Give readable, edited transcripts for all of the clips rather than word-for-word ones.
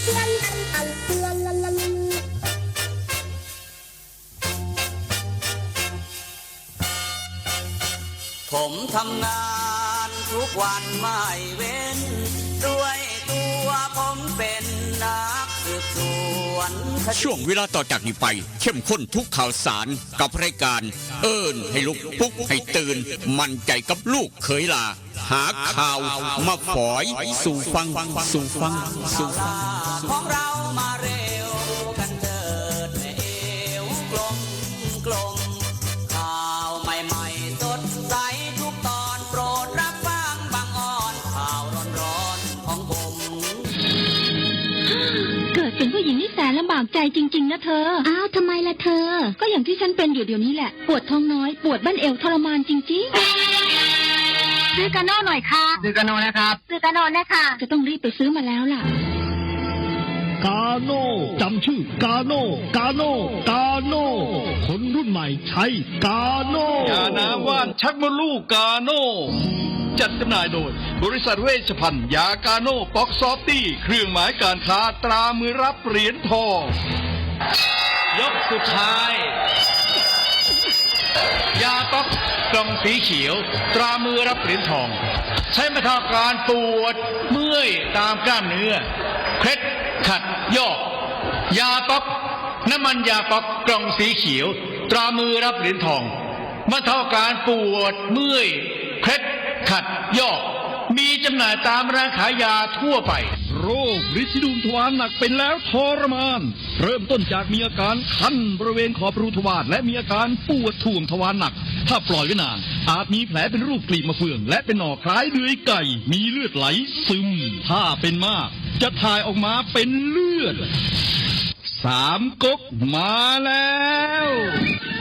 ผมทำงานทุกวันไม่เว้นด้วยตัวผมเป็นนักสืบสวนช่วงเวลาต่อจากนี้ไปเข้มข้นทุกข่าวสารกับรายการเอิ้นให้ลุกปลุกให้ตื่นมั่นใจกับลูกเขยลาหาข่าวมาฝอยสู่ฟังของเรามาเร็วกันเถิดเอวกลมข่าวใหม่ๆสดใสทุกตอนโปรดรับฟังบางอ่อนข่าวร้อนๆของผมเกิดเป็นผู้หญิงนี่แสนลำบากใจจริงๆนะเธออ้าวทำไมล่ะเธอก็อย่างที่ฉันเป็นอยู่เดี๋ยวนี้แหละปวดท้องน้อยปวดบั้นเอวทรมานจริงๆซื้อกาโน่หน่อยค่ะซื้อกาโน่นะครับซื้อกาโน่นะคะจะต้องรีบไปซื้อมาแล้วล่ะกาโน่จำชื่อกาโน่คนรุ่นใหม่ใช้กาโน่ยาน้ำว่านชักมดลูกกาโน่จัดจำหน่ายโดยบริษัทเวชภัณฑ์ยากาโน่ป๊อกซอฟตี้เครื่องหมายการค้าตรามือรับเหรียญทองยกสุดท้ายยาป๊อกกล่องสีเขียวตรามือรับเหรียญทองใช้บรรเทาการปวดเมื่อยตามกล้ามเนื้อเคล็ดขัดยอกยาป๊อกน้ำมันยาป๊อกกล่องสีเขียวตรามือรับเหรียญทองบรรเทาการปวดเมื่อยเคล็ดขัดยอกมีจำหน่ายตามร้านขายยาทั่วไปโรคฤทธิ์ดวงทวารหนักเป็นแล้วทรมานเริ่มต้นจากมีอาการคันบริเวณขอบรูทวารและมีอาการปวดท่วมทวารหนักถ้าปล่อยไว้นานอาจมีแผลเป็นรูปกลีบมะเฟืองและเป็นหนอกคล้ายเดือยไก่มีเลือดไหลซึมถ้าเป็นมากจะถ่ายออกมาเป็นเลือด3 ก๊กมาแล้ว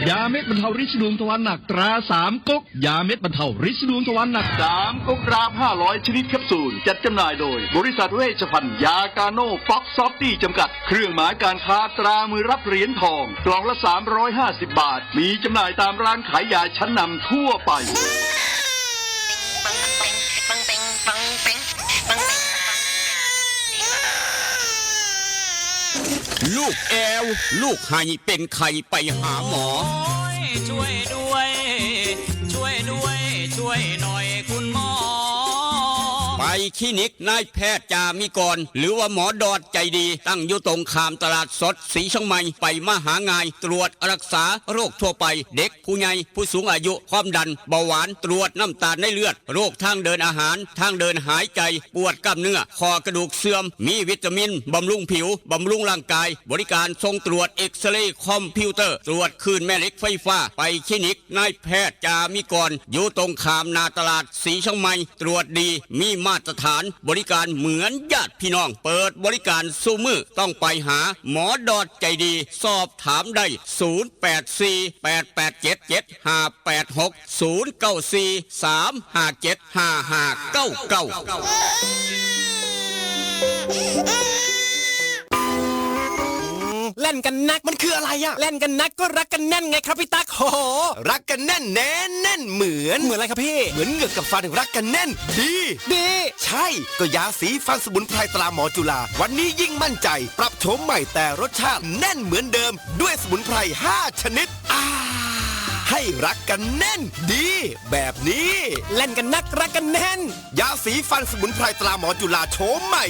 ยาเม็ดบรรเทาฤทธิ์ดวงทวารหนักตรา3 ก๊กยาเม็ดบรรเทาฤทธิ์ดวงทวารหนัก3 ก๊กราบ500ชนิดแคปซูลจัดจำหน่ายโดยบริษัทเวชภัณฑ์ยากาโน่ฟ็อกซอฟตี้จำกัดเครื่องหมายการค้าตรามือรับเหรียญทองกล่องละ350 บาทมีจำหน่ายตามร้านขายยาชั้นนำทั่วไปลูกแอวลูกไห้เป็นไข้ไปหาหมอช่วยด้วยช่วยหน่อยคุณหมอไปคลินิกนายแพทย์จามิกรหรือว่าหมอดอดใจดีตั้งอยู่ตรงข้ามตลาดสดศรีเชียงใหม่ไปมาหางายตรวจรักษาโรคทั่วไปเด็กผู้ใหญ่ผู้สูงอายุความดันเบาหวานตรวจน้ำตาลในเลือดโรคทางเดินอาหารทางเดินหายใจปวดกล้ามเนื้อคอกระดูกเสื่อมมีวิตามินบำรุงผิวบำรุงร่างกายบริการส่งตรวจเอ็กซเรย์คอมพิวเตอร์ตรวจคลื่นแม่เหล็กไฟฟ้าไปคลินิกนายแพทย์จามิกรอยู่ตรงข้ามนาตลาดศรีเชียงใหม่ตรวจดีมีมาตรฐานบริการเหมือนญาติพี่น้องเปิดบริการสู้มือต้องไปหาหมอดอดใจดีสอบถามได้เล่นกันนักมันคืออะไรอะเล่นกันนักก็รักกันแน่นไงครับพี่ตั๊กโหรักกันแน่นแน่นเหมือนอะไรครับพี่เหมือนเหงือกกับฟันรักกันแน่นดีใช่ก็ยาสีฟันสมุนไพรตราหมอจุฬาวันนี้ยิ่งมั่นใจปรับโฉมใหม่แต่รสชาติแน่นเหมือนเดิมด้วยสมุนไพร5 ชนิดให้รักกันแน่นดีแบบนี้เล่นกันนักรักกันแน่นยาสีฟันสมุนไพรตราหมอจุฬาโฉมใหม่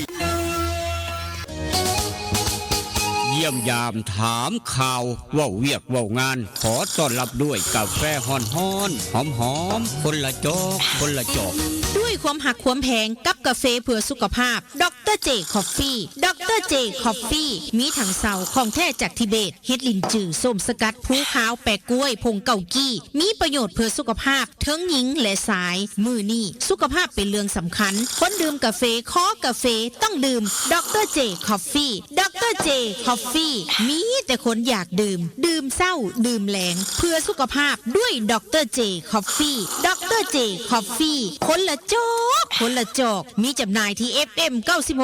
เยี่ยมยามถามข่าวว่าเวียกว่างานขอต้อนรับด้วยกาแฟฮ้อนหอมคนละจอกด้วยความหักความแพงกับกาแฟเพื่อสุขภาพดรเจคอฟฟี่ดรเจคอฟฟี่มีถังเสาของแท้จากทิเบตเฮ็ดลินจือส้มสกัดภูขาวแปะกล้วยผงเกากี้มีประโยชน์เพื่อสุขภาพทั้งหญิงและชายมือนี่สุขภาพเป็นเรื่องสำคัญคนดื่มกาแฟขอกาแฟต้องดื่มดรเจคอฟฟี่ดรเจคอฟฟี่มีแต่คนอยากดื่มเศร้าดื่มแหลงเพื่อสุขภาพด้วยดรเจคอฟฟี่ดรเจคอฟฟี่คนละจอกมีจำหน่ายที่ FM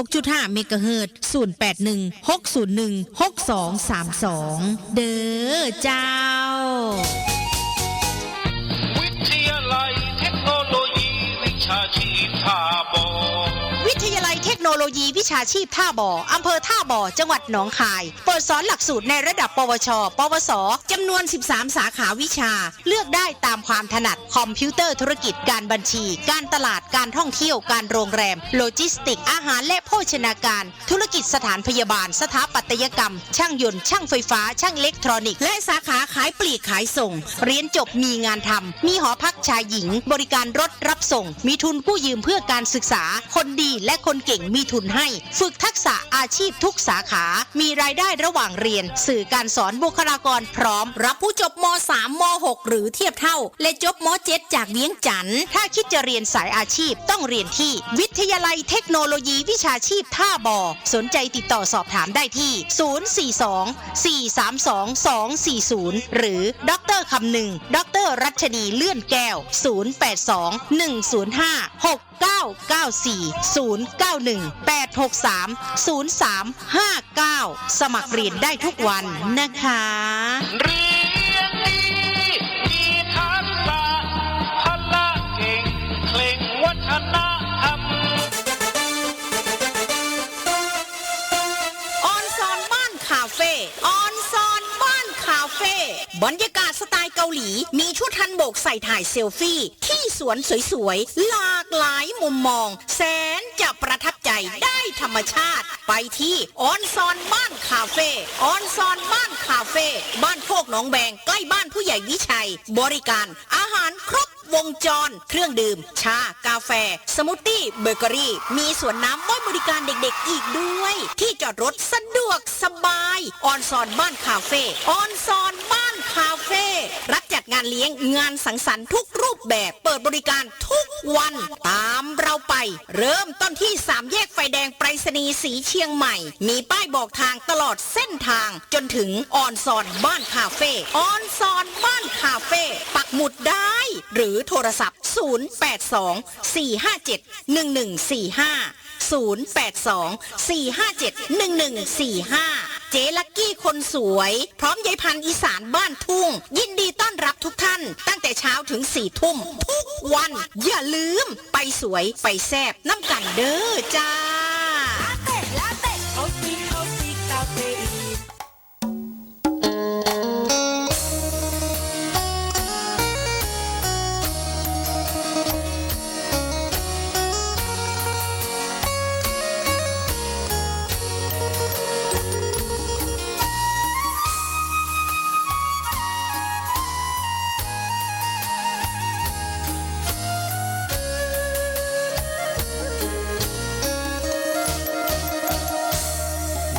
96.5 เมกะเฮิรตซ์0816016232เด้อเจ้าวิทยาลัยเทคโนโลยีวิชาชีพท่าบ่อ วิทยาลัยเทคโนโลยีวิชาชีพท่าบ่ออำเภอท่าบ่อจังหวัดหนองคายเปิดสอนหลักสูตรในระดับปวช ปวสจำนวน 13 สาขาวิชาเลือกได้ตามความถนัดคอมพิวเตอร์ธุรกิจการบัญชีการตลาดการท่องเที่ยวการโรงแรมโลจิสติกอาหารและโภชนาการธุรกิจสถานพยาบาลสถาปัตยกรรมช่างยนต์ช่างไฟฟ้าช่างอิเล็กทรอนิกส์และสาขาขายปลีกขายส่งเรียนจบมีงานทำมีหอพักชายหญิงบริการรถรับส่งมีทุนกู้ยืมเพื่อการศึกษาคนดีและคนเก่งมีทุนให้ฝึกทักษะอาชีพทุกสาขามีรายได้ระหว่างเรียนสื่อการสอนบุคลากรพร้อมรับผู้จบม.3 ม.6 หรือเทียบเท่าและจบม.7 จากเวียงจันทร์ถ้าคิดจะเรียนสายอาชีพต้องเรียนที่วิทยาลัยเทคโนโลยีวิชาชีพท่าบ่อสนใจติดต่อสอบถามได้ที่ 042-432-240 หรือดร.คำนึงดร.รัชนีเลื่อนแก้ว 082-105-6994-091-863-0359 สมัครเรียนได้ทุกวันนะคะ เรียนดีมีทักษะพละเก่งเคร่งวัฒนธรรม ออนซอนบ้านคาเฟ่ออนซอนบ้านคาเฟ่บรรยากาศสไตล์เกาหลีมีชุดฮันบกใส่ถ่ายเซลฟี่ที่สวนสวยๆหลากหลายมุมมองแสนจะประทับใจได้ธรรมชาติไปที่ออนซอนบ้านคาเฟ่ออนซอนบ้านคาเฟ่บ้านโคกหนองแบงใกล้บ้านผู้ใหญ่วิชัยบริการอาหารครบวงจรเครื่องดื่มชากาแฟสมูทตี้เบเกอรี่มีสวนน้ำไว้บริการเด็กๆอีกด้วยที่จอดรถสะดวกสบายออนซอนบ้านคาเฟ่ออนซอนบ้านคาเฟ่รับจัดงานเลี้ยงงานสังสรรค์ทุกรูปแบบเปิดบริการทุกวันตามเราไปเริ่มต้นที่3แยกไฟแดงไปรษณีย์สีเชียงใหม่มีป้ายบอกทางตลอดเส้นทางจนถึงออนซอนบ้านคาเฟ่ออนซอนบ้านคาเฟ่ปักหมุดได้หรือโทรศัพท์ 082-457-1145 เจ๊ลักกี้คนสวยพร้อมยายพันธุ์อีสานบ้านทุ่งยินดีต้อนรับทุกท่านตั้งแต่เช้าถึง4 ทุ่มทุกวันอย่าลืมไปสวยไปแซ่บน้ำกันเด้อจ้า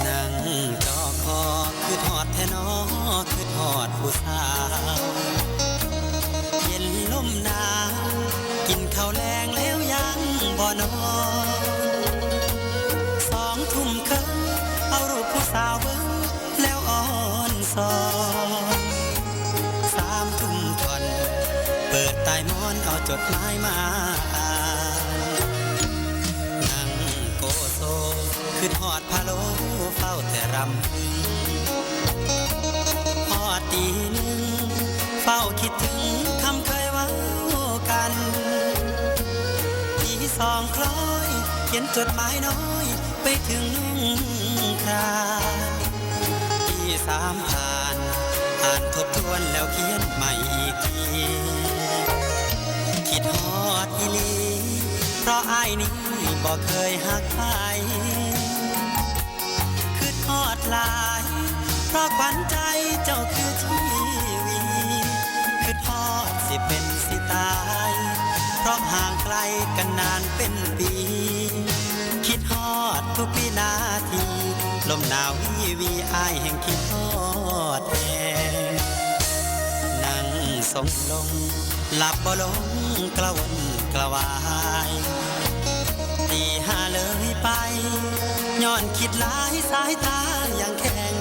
นั่งจอคอคือทอดแทนอคือทอดผู้สาวเย็นลมหนาวกินข้าวแรงแล้วยังบ่นอน2 ทุ่มครึ่งเอารูปผู้สาวเบิ่งแล้วอ่อนสอน3 ทุ่มก่อนเปิดใต้หมอนเอาจดหมายมาอ่านนั่งโกโซคือทอดพะโล้เฝ้าแต่รำพึงพอตี 1เฝ้าคิดถึงคำเคยเว้ากันตี 2คล้อยเขียนจดหมายน้อยไปถึงนุ่งครานตี 3ผ่านอ่านทบทวนแล้วเขียนใหม่อีกทีคิดฮอดอีหลีเพราะอ้ายนี้บ่เคยหักใครคือทอดหลายเพราะขวัญใจเจ้าคือชีวีคือทอดสิเป็นสิตายเพราะห่างไกลกันนานเป็นปีคิดฮอดทุกวินาทีลมหนาววีอ้ายแห่งคิดฮอดแนั่งส่งลงหลับบ่ลงกระวนกระวายตี 5เลยไปย้อนคิดหลายสายตาอย่างแข็ง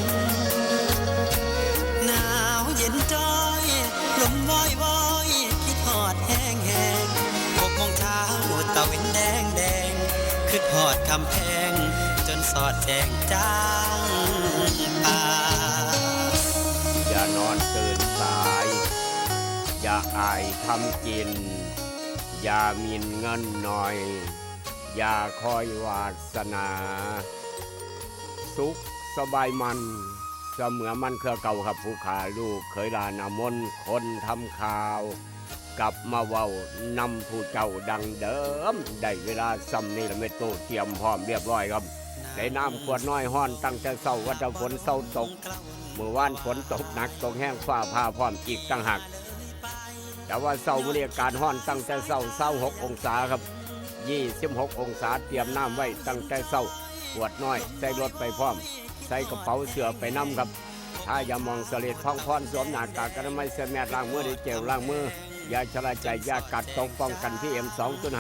หนาวเย็นจ้อยลมวอยวอยคิดฮอดแห้งแห้ง6 โมงเช้าตะเวนแดงแดงคิดฮอดคำแพงจนสอดแจงจางตา อย่านอนตื่นสาย อย่าอายทำกิน อย่ามีเงินหน่อย อย่าคอยวาสนา สุขสบายมันเสมือมันเครือเก่าครับผู้ขาลูกเคยลานามนคนทำข่าว กลับมาเว้านำผู้เจ้าดังเดิมได้เวลาซ้ำนี่ละเม็ดโตเตรียมพร้อมเรียบร้อยครับได้น้ำขวดน้อยห้อนตั้งแต่เช้าว่าจะฝนเช้าตกเมื่อวานฝนตกหนักตกแห้งฟ้าผ่าพร้อมอีกตั้งหักแต่ว่าเช้ามื้อนี้อากาศห้อนตั้งแต่เช้า26องศาครับ26องศาเตรียมน้ำไว้ตั้งแต่เช้าขวดน้อยใส่รถไปพร้อมใส่กระเป๋าเสื้อไปนำครับถ้าอย่ามองเสลดพ้องพรสวมหน้ากากอนามัยเสื้อแมสล้างมือด้วยเจลล้างมือยาชราใจยากัดตรงป้องกันPM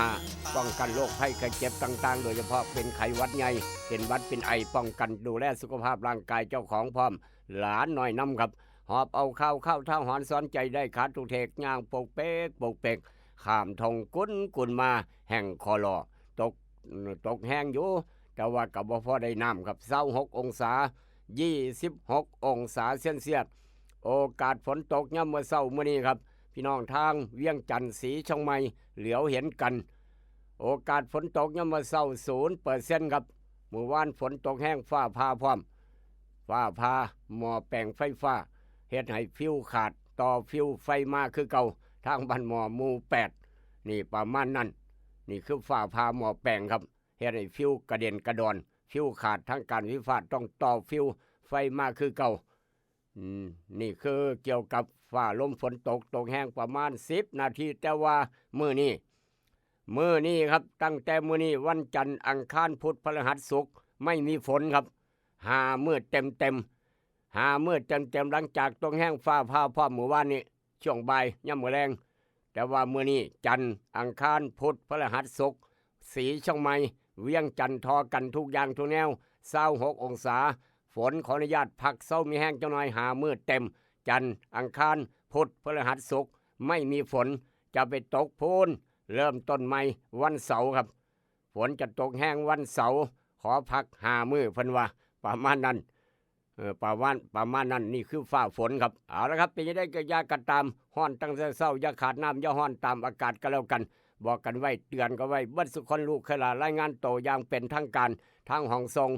2.5ป้องกันโรคภัยไข้เจ็บต่างๆโดยเฉพาะเป็นไข้หวัดใหญ่เป็นหวัดเป็นไอป้องกันดูแลสุขภาพร่างกายเจ้าของพร้อมหลานน้อยน้ำครับหอบเอาข้าวเท่าหอนซ้อนใจได้ขาดทุกเทกย่างโปกเป๊กข้ามทงกุนมาแห่งคอลอตกแห้งอยู่แต่ว่ากับบ่พอได้น้ำครับ26องศา26องศาเซนเซียสโอกาสฝนตกย่ำเมื่อเช้ามื้อนี้ครับพี่น้องทางเวียงจันทร์ศรีเชียงใหม่เหลียวเห็นกันโอกาสฝนตกย่ำเมื่อเช้า 0% ครับเมื่อวานฝนตกแห้งฟ้าผ่าพร้อมฟ้าผ่าหม้อแปลงไฟฟ้าเฮ็ดให้ฟิวขาดต่อฟิวไฟมาคือเก่าทางบ้านหม้อหมู่8นี่ประมาณนั้นนี่คือฟ้าผ่าหม้อแปลงครับเฮ็ดให้ฟิวกระเด็นกระดอนฟิวขาดทางการไฟฟ้าต้องต่อฟิวไฟมาคือเก่านี่คือเกี่ยวกับฟ้าลมฝนตกแห้งประมาณ10นาทีแต่ว่ามื้อนี้ครับตั้งแต่มื้อนี้วันจันทร์อังคารพุธพฤหัสศุกร์ไม่มีฝนครับ5มื้อเต็มหลังจากตกแห้งฟ้าผ่าพร้อมเมื่อวานนี้ช่วงบ่ายยามมื้อแลงแต่ว่ามื้อนี้จันทร์อังคารพุธพฤหัสศุกร์ศรีเชียงใหม่เวียงจันทร์ทอกันทุกอย่างทุกแนว26องศาฝนขออนุญาตพักเช้ามีแห้งจังหน่อย5มื้อเต็มจันทร์อังคารพุธพฤหัสศุกร์ไม่มีฝนจะไปตกพูนเริ่มต้นใหม่วันเสาร์ครับฝนจะตกแห้งวันเสาร์ขอพัก5มื้อเพิ่นว่าประมาณนั้นประมาณนั้นนี่คือฟ้าฝนครับเอาละครับเป็นยังไงก็อย่ากันตามฮ้อนตั้งแต่เช้าอย่าขาดน้ำอย่าฮ้อนตามอากาศก็แล้วกันบอกกันไว้เตือนก็ไว้เบิดสุคนลูกเคยลารายงานโตอย่างเป็นทางการทางห้องทรง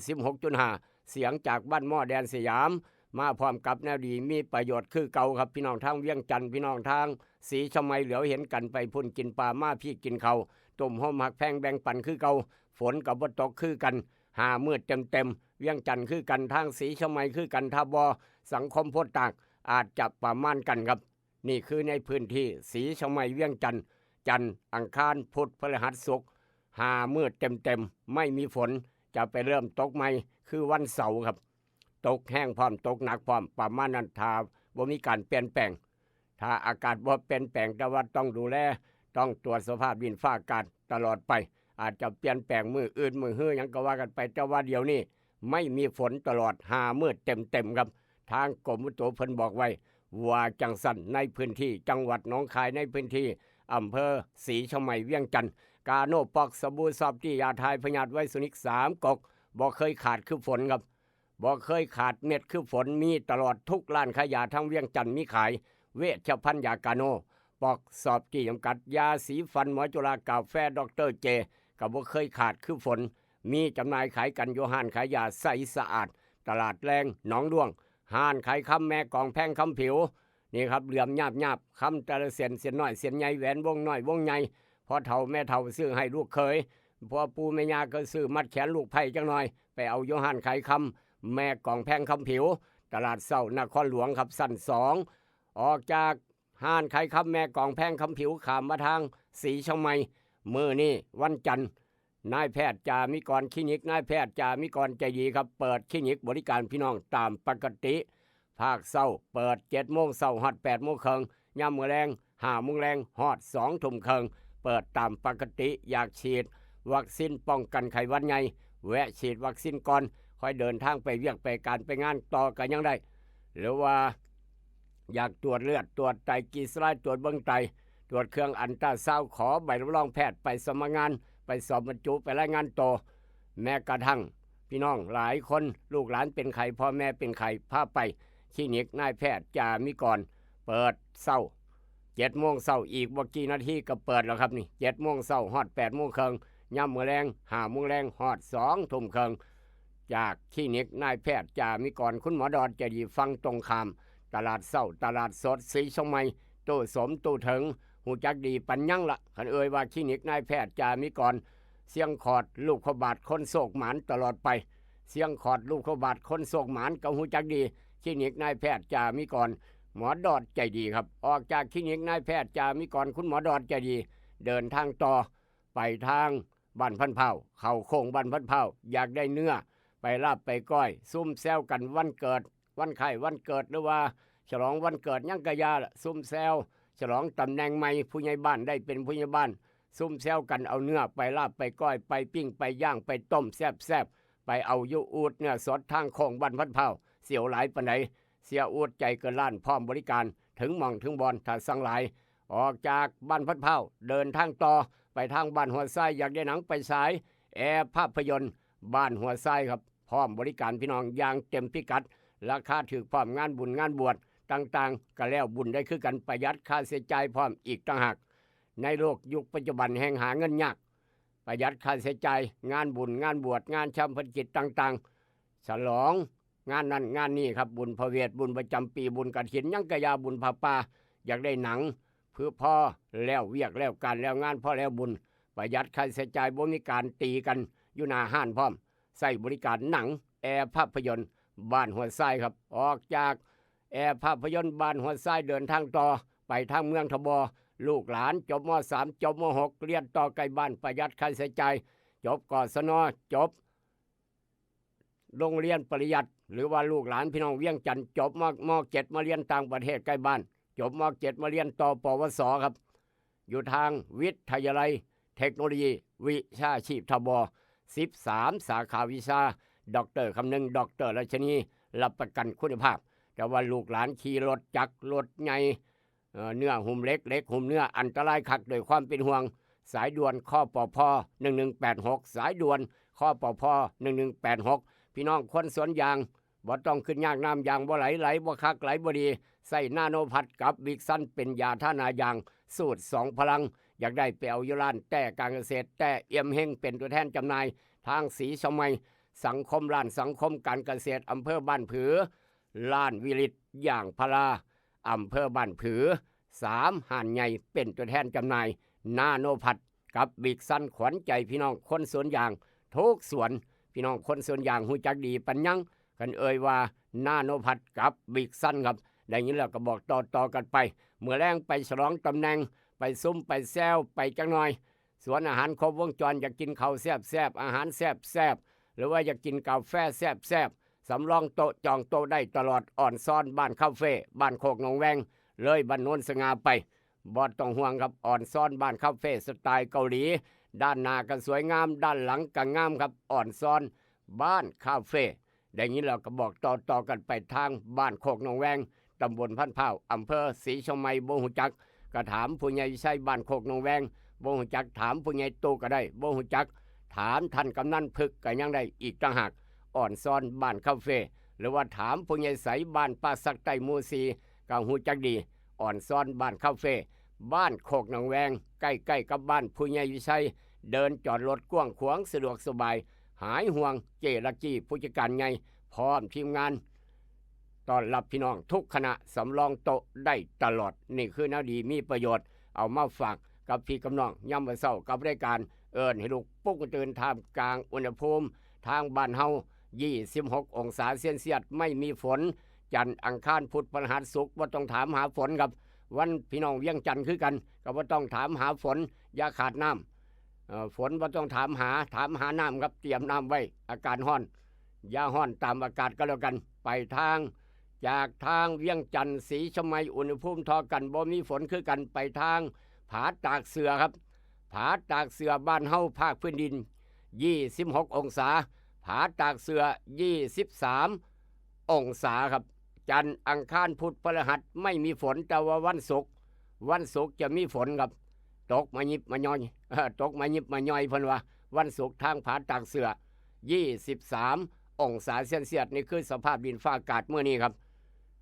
96.5เสียงจากบ้านหม้อแดนสยามมาพร้อมกับแนวดีมีประโยชน์คือเก่าครับพี่น้องทางเวียงจันทร์พี่น้องทางศรีเชียงใหม่เหลียวเห็นกันไปพุ่นกินปลามาพี่กินเขาตุ่มห้อมหักแพงแบ่งปันคือเก่าฝนกับบ่ตกคือกัน5มื้อเต็มเวียงจันทร์คือกันทางศรีเชียงใหม่คือกันทบสังคมโพธิ์ตากอาจจะประมาณกันครับนี่คือในพื้นที่ศรีเชียงใหม่เวียงจันทร์อังคารพุธพฤหัสศุกร์5มื้อเต็มไม่มีฝนจะไปเริ่มตกใหม่คือวันเสาร์ครับตกแห้งพร้อมตกหนักพร้อมประมาณนั้นถ้าบ่มีการเปลี่ยนแปลงถ้าอากาศบ่เปลี่ยนแปลงแต่ว่าต้องดูแลต้องตรวจสภาพดินฟ้าอากาศตลอดไปอาจจะเปลี่ยนแปลงมื้ออื่นมื้อฮื้อหยังก็ว่ากันไปแต่ว่าเดี๋ยวนี้ไม่มีฝนตลอด5มื้อเต็มครับทางกรมอุตุเพิ่นบอกไว้ว่าจังสั่นในพื้นที่จังหวัดหนองคายในพื้นที่อำเภอศรีเชียงใหม่เวียงจันทร์กาโนปอกสบู่ซอบที่ยาทายพยาธิไวสุนิก3กกบ่เคยขาดคือฝนครับบ่เคยขาดเม็ดคือฝนมีตลอดทุกร้านขายยาทั้งเวียงจันทร์มีขายเวชภัณฑ์ยากาโนปอกสอบที่จำกัดยาสีฟันหมอจุฬากาแฟดรเจก็บ่เคยขาดคือฝนมีจำหน่ายขายกันอยู่ห้านขายยาใสสะอาดตลาดแรงหนองด้วงห้านขายคำแม่กองแพงคำผิวนี่ครับเหลื่อมหยาบคำแต่ละเส้นน้อยเส้นใหญ่แหวนวงน้อยวงใหญ่พอเฒ่าแม่เฒ่าซื้อให้ลูกเคยพอปู่แม่ย่าก็ซื้อมัดแขนลูกไผ่จังหน่อยไปเอาอยู่ห้านขายคำแม่กองแพงคำผิวตลาดเศร้านครหลวงครับสั้น2ออกจากห้านขายคำแม่กองแพงคำผิวขามมาทางศรีเชียงใหม่มื้อนี้วันจันทร์นายแพทย์จามิกรคลินิกนายแพทย์จามิกรใจดีครับเปิดคลินิกบริการพี่น้องตามปกติภาคเช้าเปิด 7:00 นเช้าฮอด 8:00 นครึ่งยามมื้อแลง 5:00 นแลงฮอด 2:00 นครึ่งเปิดตามปกติอยากฉีดวัคซีนป้องกันไข้หวัดใหญ่แวะฉีดวัคซีนก่อนค่อยเดินทางไปเวียกไปการไปงานต่อกันยังได้หรือว่าอยากตรวจเลือดตรวจไตกีสไลด์ตรวจเบิ่งไตตรวจเครื่องอัลตราซาวด์ขอใบรับรองแพทย์ไปสมัครงานไปสอบบรรจุไปรายงานต่อแม้กระทั่งพี่น้องหลายคนลูกหลานเป็นไข้พ่อแม่เป็นไข้พาไปคลินิกนายแพทย์จามิกรเปิดเช้า 7:00 นเช้าอีกบ่กี่นาทีก็เปิดแล้วครับนี่ 7:00 นเช้าฮอด 8:00 นครึ่ง ย่ำมื้อแรง5 โมงแรงฮอด2 ทุ่มครึ่งจากคลินิกนายแพทย์จามิกรคุณหมอดอนจะดีฟังตรงข้ามตลาดเช้าตลาดสดสีชงใหม่ตู้สมตู้ถึงหูจักดีปัญญังละคันเอ่ยว่าคลินิกนายแพทย์จามิกรเสียงขอดลูกขบาดคนโศกหมานตลอดไปเสียงขอดลูกขบาดคนโศกหมานก็หูจักดีคลินิกนายแพทย์จามิกรหมอดอดใจดีครับออกจากคลินิกนายแพทย์จามิกรคุณหมอดอดใจดีเดินทางต่อไปทางบ้านพันเผาเข้าโค้งบ้านพันเผาอยากได้เนื้อไปลาบไปก้อยซุ่มแซวกันวันเกิดวันไข้วันเกิดหรือว่าฉลองวันเกิดยังกะยาละซุ่มแซวฉลองตำแหน่งใหม่ผู้ใหญ่บ้านได้เป็นผู้ใหญ่บ้านซุ่มแซวกันเอาเนื้อไปลาบไปก้อยไปปิ้งไปย่างไปต้มแซ่บๆไปเอายูอูดเนื้อสดทางโค้งบ้านพันเผาเสียวหลายปานใดเสียอูดใจเกินล้านพร้อมบริการถึงหม่องถึงบอนถ้าสั่งหลายออกจากบ้านพันเผาเดินทางต่อไปทางบ้านหัวไส้อยากได้หนังไปฉายแอร์ภาพยนตร์บ้านหัวไส้ครับพร้อมบริการพี่น้องอย่างเต็มพิกัดราคาถูกพร้อมงานบุญงานบวชต่างๆก็แล้วบุญได้คือกันประหยัดค่าใช้จ่ายพร้อมอีกต่างหากในโลกยุคปัจจุบันแห่งหาเงินยากประหยัดค่าใช้จ่ายงานบุญงานบวชงานชำพกิจต่างๆฉลองงานนั้นงานนี้ครับบุญพระเวทบุญประจำปีบุญกฐินยังกะยาบุญพระป่าอยากได้หนังเพื่อพ่อแล้วเวียกแล้วการแล้วงานพ่อแล้วบุญประหยัดค่าใช้จ่ายบ่มีการตีกันอยู่หน้าห้านพร้อมใส่บริการหนังแอร์ภาพยนตร์บ้านหัวไส้ครับออกจากแอร์ภาพยนตร์บ้านหัวไส้เดินทางต่อไปทางเมืองทบลูกหลานจบม.3 จบม.6 เรียนต่อใกล้บ้านประหยัดค่าใช้จ่ายจบกศนจบโรงเรียนปริยัติหรือว่าลูกหลานพี่น้องเวียงจันทร์จบม.7 มาเรียนต่างประเทศใกล้บ้านจบม.7 มาเรียนต่อปวสครับอยู่ทางวิทยาลัยเทคโนโลยีวิชาชีพทบ13 สาขาวิชาด็อกเตอร์คำนึงด็อกเตอร์ราชนีรับประกันคุณภาพแต่ว่าลูกหลานขี่รถจักรรถใหญ่เนื้อหุ่มเล็กหุ่มเนื้ออันตรายคักโดยความเป็นห่วงสายด่วนข้อปพ1186สายด่วนข้อปพ1186พี่น้องคนสวนยางบ่ต้องขึ้นยากน้ำยางบ่ไหลบ่คักไหลบ่ดีใส่นาโนพัดกับบิ๊กซันเป็นยาท่านายางสูตร2พลังอยากได้ไปเอาอยู่ร้านแต่การเกษตรแต่เอี่ยมเฮงเป็นตัวแทนจำหน่ายทางสีชมัยสังคมร้านสังคมการเกษตรอำเภอบ้านผือล้านวิริตอย่างพลาอำเภอบ้านผือ3ห่านใหญ่เป็นตัวแทนจำหน่ายนาโนพัดกับบิ๊กซันขวัญใจพี่น้องคนสวนยางทุกสวนพี่น้องคนสวนยางหูจักดีปัญญังกันเอ่ยว่านาโนพัดกับบิ๊กซันครับได้ยินแล้วก็บอกต่อกันไปเมื่อแรงไปฉลองตำแหน่งไปซุ้มไปแซวไปจังหน่อยสวนอาหารครบวงจรอยากกินข้าวแซ่บอาหารแซ่บหรือว่าอยากกินกาแฟแซ่บสำรองโต๊ะจองโต๊ะได้ตลอดอ่อนซ้อนบ้านคาเฟ่บ้านโคกหนองแวงเลยบ้านโนนสง่าไปบอดต้องห่วงครับอ่อนซ้อนบ้านคาเฟ่สไตล์เกาหลีด้านหน้าก็สวยงามด้านหลังก็งามครับอ่อนซ้อนบ้านคาเฟ่ได้ยินแล้วก็บอกต่อกันไปทางบ้านโคกหนองแวงตำบลพันเผาอำเภอศรีชมัยบ่ฮู้จักก็ถามผู้ใหญ่ใช้บ้านโคกหนองแวงบ่ฮู้จักถามผู้ใหญ่โตก็ได้บ่ฮู้จักถามท่านกำนันพึกก็ยังได้อีกต่างหากอ่อนซ้อนบ้านคาเฟ่หรือว่าถามผู้ใหญ่ใสบ้านป่าสักใต้หมู่4ก็ฮู้จักดีอ่อนซ้อนบ้านคาเฟ่บ้านโคกหนองแวงใกล้ๆกับบ้านผู้ใหญ่วิชัยเดินจอดรถกว้างขวางสะดวกสบายหายห่วงเจรจีผู้จัดการใหญ่พร้อมทีมงานต้อนรับพี่น้องทุกคณะสำรองโต๊ะได้ตลอดนี่คือแนวดีมีประโยชน์เอามาฝากกับพี่กับน้องย่ำวันเสาร์กับรายการเอิญให้ลูกปุ๊กตื่นท่ามกลางอุณหภูมิทางบ้านเฮา26 องศาเซลเซียสไม่มีฝนจันทร์อังคารพุธพฤหัสศุกร์บ่ต้องถามหาฝนครับวันพี่น้องเวียงจันทร์คือกันก็บ่ต้องถามหาฝนอย่าขาดน้ำฝนบ่ต้องถามหาน้ำครับเตรียมน้ำไว้อากาศร้อนอย่าร้อนตามอากาศก็แล้วกันไปทางจากทางเวียงจันทร์ศรีชมัยอุณหภูมิเทอกันบ่มีฝนคือกันไปทางผาตากเสือครับผาตากเสือบ้านเฮาภาคพื้นดิน26 องศาผาตากเสือ23 องศาครับจันทร์อังคารพุธพฤหัสไม่มีฝนแต่ว่าวันศุกร์จะมีฝนครับตกมายิบมาย่อยตกมายิบมาย่อยเพิ่นว่าวันศุกร์ทางผาตากเสือ23 องศาเซลเซียสนี่คือสภาพดินฟ้าอากาศเมื่อนี้ครับ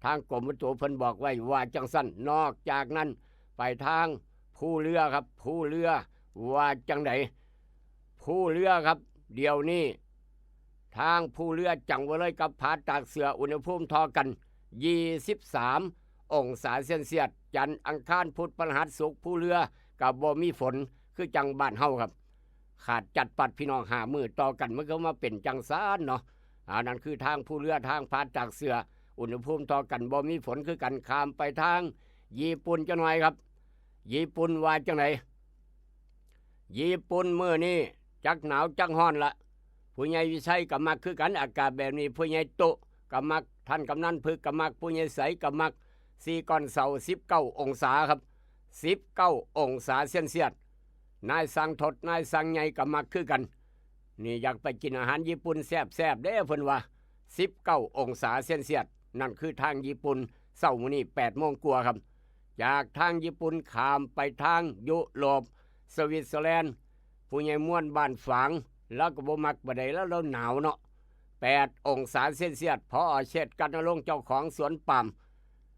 ทางกรมอุตุเพิ่นบอกไว้ว่าจังสั้นนอกจากนั้นไปทางภูเรือครับภูเรือว่าจังไดภู ผู้เรือครับเดี๋ยวนี้ทางผู้เรือจังไว้เลยกับผาตากเสืออุณหภูมิทอกัน23 องศาเซนเซียสจันทร์อังคารพุธพฤหัสศุกร์ผู้เรือกับบ่มีฝนคือจังบ้านเฮาครับขาดจัดปัดพี่น้องหามือต่อกันมันก็มาเป็นจังซานเนาะอันนั้นคือทางผู้เรือทางผาตากเสืออุณหภูมิต่อกันบ่มีฝนคือกันข้ามไปทางญี่ปุ่นจังหน่อยครับญี่ปุ่นว่าจังไหนญี่ปุ่นมื้อนี้จักหนาวจักร้อนละผู้ใหญ่วิชัยก็มักคือกันอากาศแบบนี้ผู้ใหญ่โตก็มักท่านกำนันพึกก็มักผู้ใหญ่ใสก็มัก4ก้อนเสา19 องศาครับ19 องศาเซนเซียสนายสังทดนายสังใหญ่ก็มักคือกันนี่อยากไปกินอาหารญี่ปุ่นแซ่บๆเด้อเพิ่นว่า19 องศาเซนเซียสนั่นคือทางญี่ปุ่นเช้ามื้อนี้8 โมงกว่าครับจากทางญี่ปุ่นข้ามไปทางยุโรปสวิตเซอร์แลนด์ผู้ใหญ่ม่วนบ้านฝางแล้วก็บ่มักบ่ได้แล้วเราหนาวเนาะ8 องศาเซนเซียสพอเช็ดกันนรงค์เจ้าของสวนปาล์ม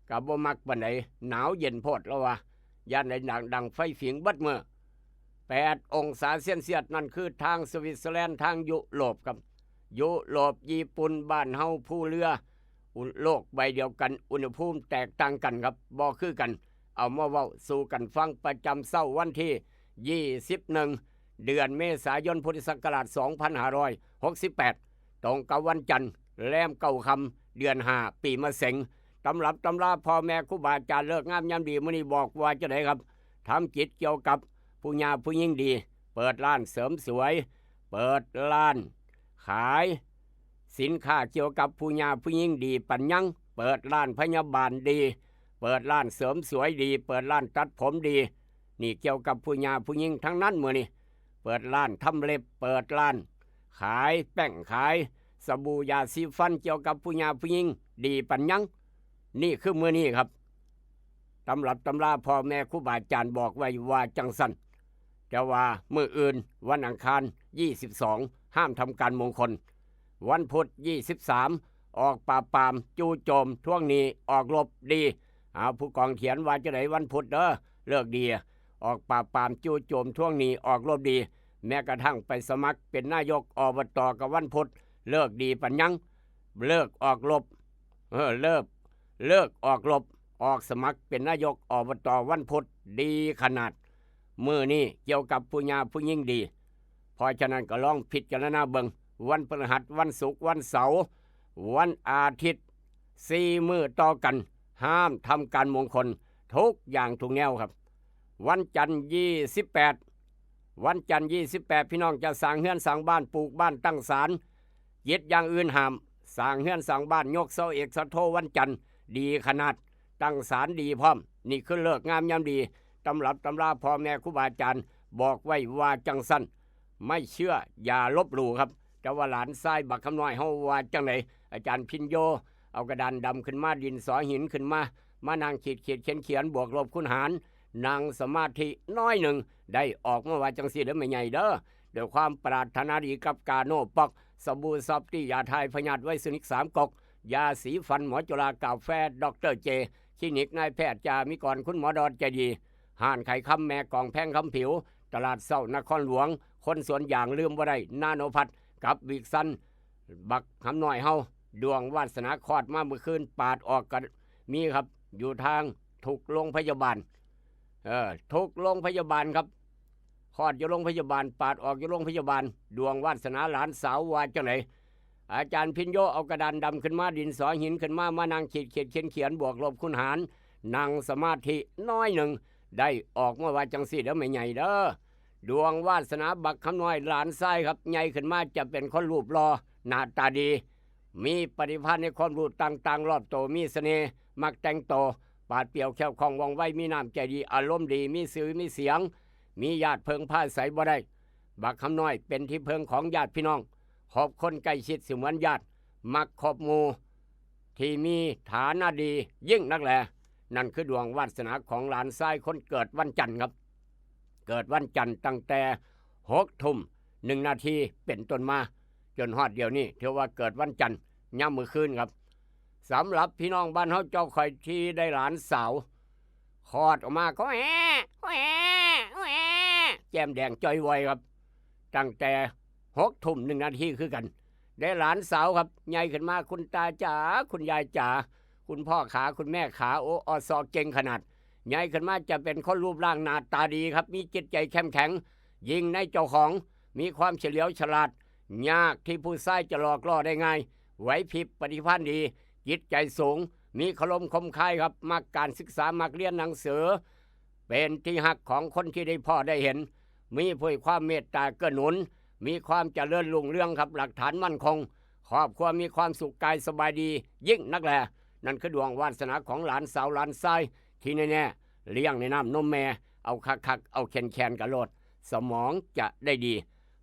ก็บ่มักบ่ได้หนาวเย็นโพดแล้วว่าย่านได้ดังไฟฝิงเบิดมื้อ8 องศาเซนเซียสนั่นคือทางสวิตเซอร์แลนด์ทางยุโรปครับยุโรปญี่ปุ่นบ้านเฮาผู้เรือโลกใบเดียวกันอุณหภูมิแตกต่างกันครับบ่คือกันเอามาเว้าสู่กันฟังประจำเช้าวันที่21 เดือนเมษายนพุทธศักราช2568ตรงกับวันจันทร์แรมเก้าค่ำเดือน5ปีมะเส็งตำรับตำราพ่อแม่ครูบาอาจารย์เลิกงามยามดีมื้อนี้บอกว่าจะได้ครับทำกิจเกี่ยวกับผู้หญิงผู้หญิงดีเปิดร้านเสริมสวยเปิดร้านขายสินค้าเกี่ยวกับผู้หญิงผู้หญิงดีปัญญังเปิดร้านพยาบาลดีเปิดร้านเสริมสวยดีเปิดร้านตัดผมดีนี่เกี่ยวกับผู้หญิงผู้หญิงทั้งนั้นมื้อนี้เปิดร้านทำเล็บเปิดร้านขายแป้งขายสบู่ยาสีฟันเกี่ยวกับผู้หญิงผู้หญิงดีปัญญังนี่คือมื้อนี้ครับตำรับตำราพ่อแม่ครูบาอาจารย์บอกไว้ว่าจังสันแต่ว่ามื้ออื่นวันอังคาร22ห้ามทำการมงคลวันพุธ23ออกปราบปรามจู่โจมท่วงนี้ออกรบดีผู้กองเขียนว่าจะไหนวันพุธเด้อเลิกดีออกปราบปรามจู่โจมท่วงนี้ออกรบดีแม้กระทั่งไปสมัครเป็นนายกอบตกับวันพุธเลิกดีปัญญังเลิกออกรบเลิกออกรบออกสมัครเป็นนายกอบตวันพุธดีขนาดมื้อนี้เกี่ยวกับผู้หญิงผู้หญิงดีเพราะฉะนั้นก็ลองพิจารณาเบิ่งวันพฤหัสวันศุกร์วันเสาร์วันอาทิตย์4มื้อต่อกันห้ามทำการมงคลทุกอย่างทุกแนวครับวันจันทร์28พี่น้องจะสร้างเฮือนสร้างบ้านปลูกบ้านตั้งศาลยึดอย่างอื่นห้ามสร้างเฮือนสร้างบ้านยกเสาเอกเสาโทวันจันทร์ดีขนาดตั้งศาลดีพร้อมนี่คือเลิกงามยามดีตำรับตำราพ่อแม่ครูบาอาจารย์บอกไว้ว่าจังสั้นไม่เชื่ออย่าลบหลู่ครับแต่ว่าหลานทรายบักคำน้อยเฮาว่าจังไหนอาจารย์พินโยเอากระดานดำขึ้นมาดินสอหินขึ้นมานั่งขีดเขียนบวกลบคูณหารนั่งสมาธิน้อยหนึ่งได้ออกมาว่าจังสีเด้อไม่ใหญ่เด้อด้วยความปรารถนาดีกับกาโนปอกสบู่ซอฟตี้ยาไทยพยาธิไวสนิก3 กกยาสีฟันหมอจุฬากาแฟดรเจคลินิกนายแพทย์จามิกรคุณหมอดอนใจดีห่านไข่คำแม่กองแพงคำผิวตลาดเศร้านครหลวงคนสวนอย่างลืมบ่ได้นาโนพัดกับวิกซันบักคำน้อยเฮาดวงวาสนาคลอดมาเมื่อคืนปาดออกกันมีครับอยู่ทางถูกโรงพยาบาลถูกโรงพยาบาลครับคลอดอยู่โรงพยาบาลปาดออกอยู่โรงพยาบาลดวงวาสนาหลานสาวว่าจังไหนอาจารย์พินโยเอากระดานดำขึ้นมาดินสอหินขึ้นมานั่งขีดเขียนบวกลบคูณหารนั่งสมาธิน้อยหนึ่งได้ออกมาว่าจังสีเด้อไม่ใหญ่เด้อดวงวาสนาบักคำน้อยหลานทรายครับใหญ่ขึ้นมาจะเป็นคนรูปรอหน้าตาดีมีปฏิภาณในความรู้ต่างๆรอบโตมีเสน่ห์มักแต่งโตปาดเปรียวแค่วคล่องว่องไวมีน้ำใจดีอารมณ์ดีมีสื่อมีเสียงมีญาติเพิงผ้าใสบ่ได้บักคำน้อยเป็นที่เพิงของญาติพี่น้องขอบคนใกล้ชิดเสมือนญาติมักขอบหมู่ที่มีฐานะดียิ่งนักแลนั่นคือดวงวาสนาของหลานทรายคนเกิดวันจันทร์ครับเกิดวันจันทร์ตั้งแต่6:01 นาทีเป็นต้นมาจนฮอดเดี๋ยวนี้ถือว่าเกิดวันจันทร์ย่ำมื้อคืนครับสำหรับพี่น้องบ้านเฮาเจ้าข่อยที่ได้หลานสาวคลอดออกมาก็แหแก้มแดงจ้อยไวครับ ตั้งแต่6:01 น.คือกันได้หลานสาวครับใหญ่ขึ้นมาคุณตาจ๋าคุณยายจ๋าคุณพ่อขาคุณแม่ขาโอ้อสอเก่งขนาดใหญ่ขึ้นมาจะเป็นคนรูปร่างหน้าตาดีครับมีจิตใจเข้มแข็งยิ่งในเจ้าของมีความเฉลียวฉลาดยากที่ผู้ชายจะหลอกล่อได้ง่ายไหวพริบปฏิภาณดีจิตใจสูงมีขลมคมคายครับมักการศึกษามักเรียนหนังสือเป็นที่หักของคนที่ได้พ่อได้เห็นมีผู้ความเมตตาเกื้อหนุนมีความเจริญรุ่งเรืองครับหลักฐานมั่นคงครอบครัวมีความสุขกายสบายดียิ่งนักแลนั่นคือดวงวาสนาของหลานสาวหลานชายที่แน่ๆเลี้ยงในน้ำนมแม่เอาคักๆเอาแคนๆกระโลดสมองจะได้ดี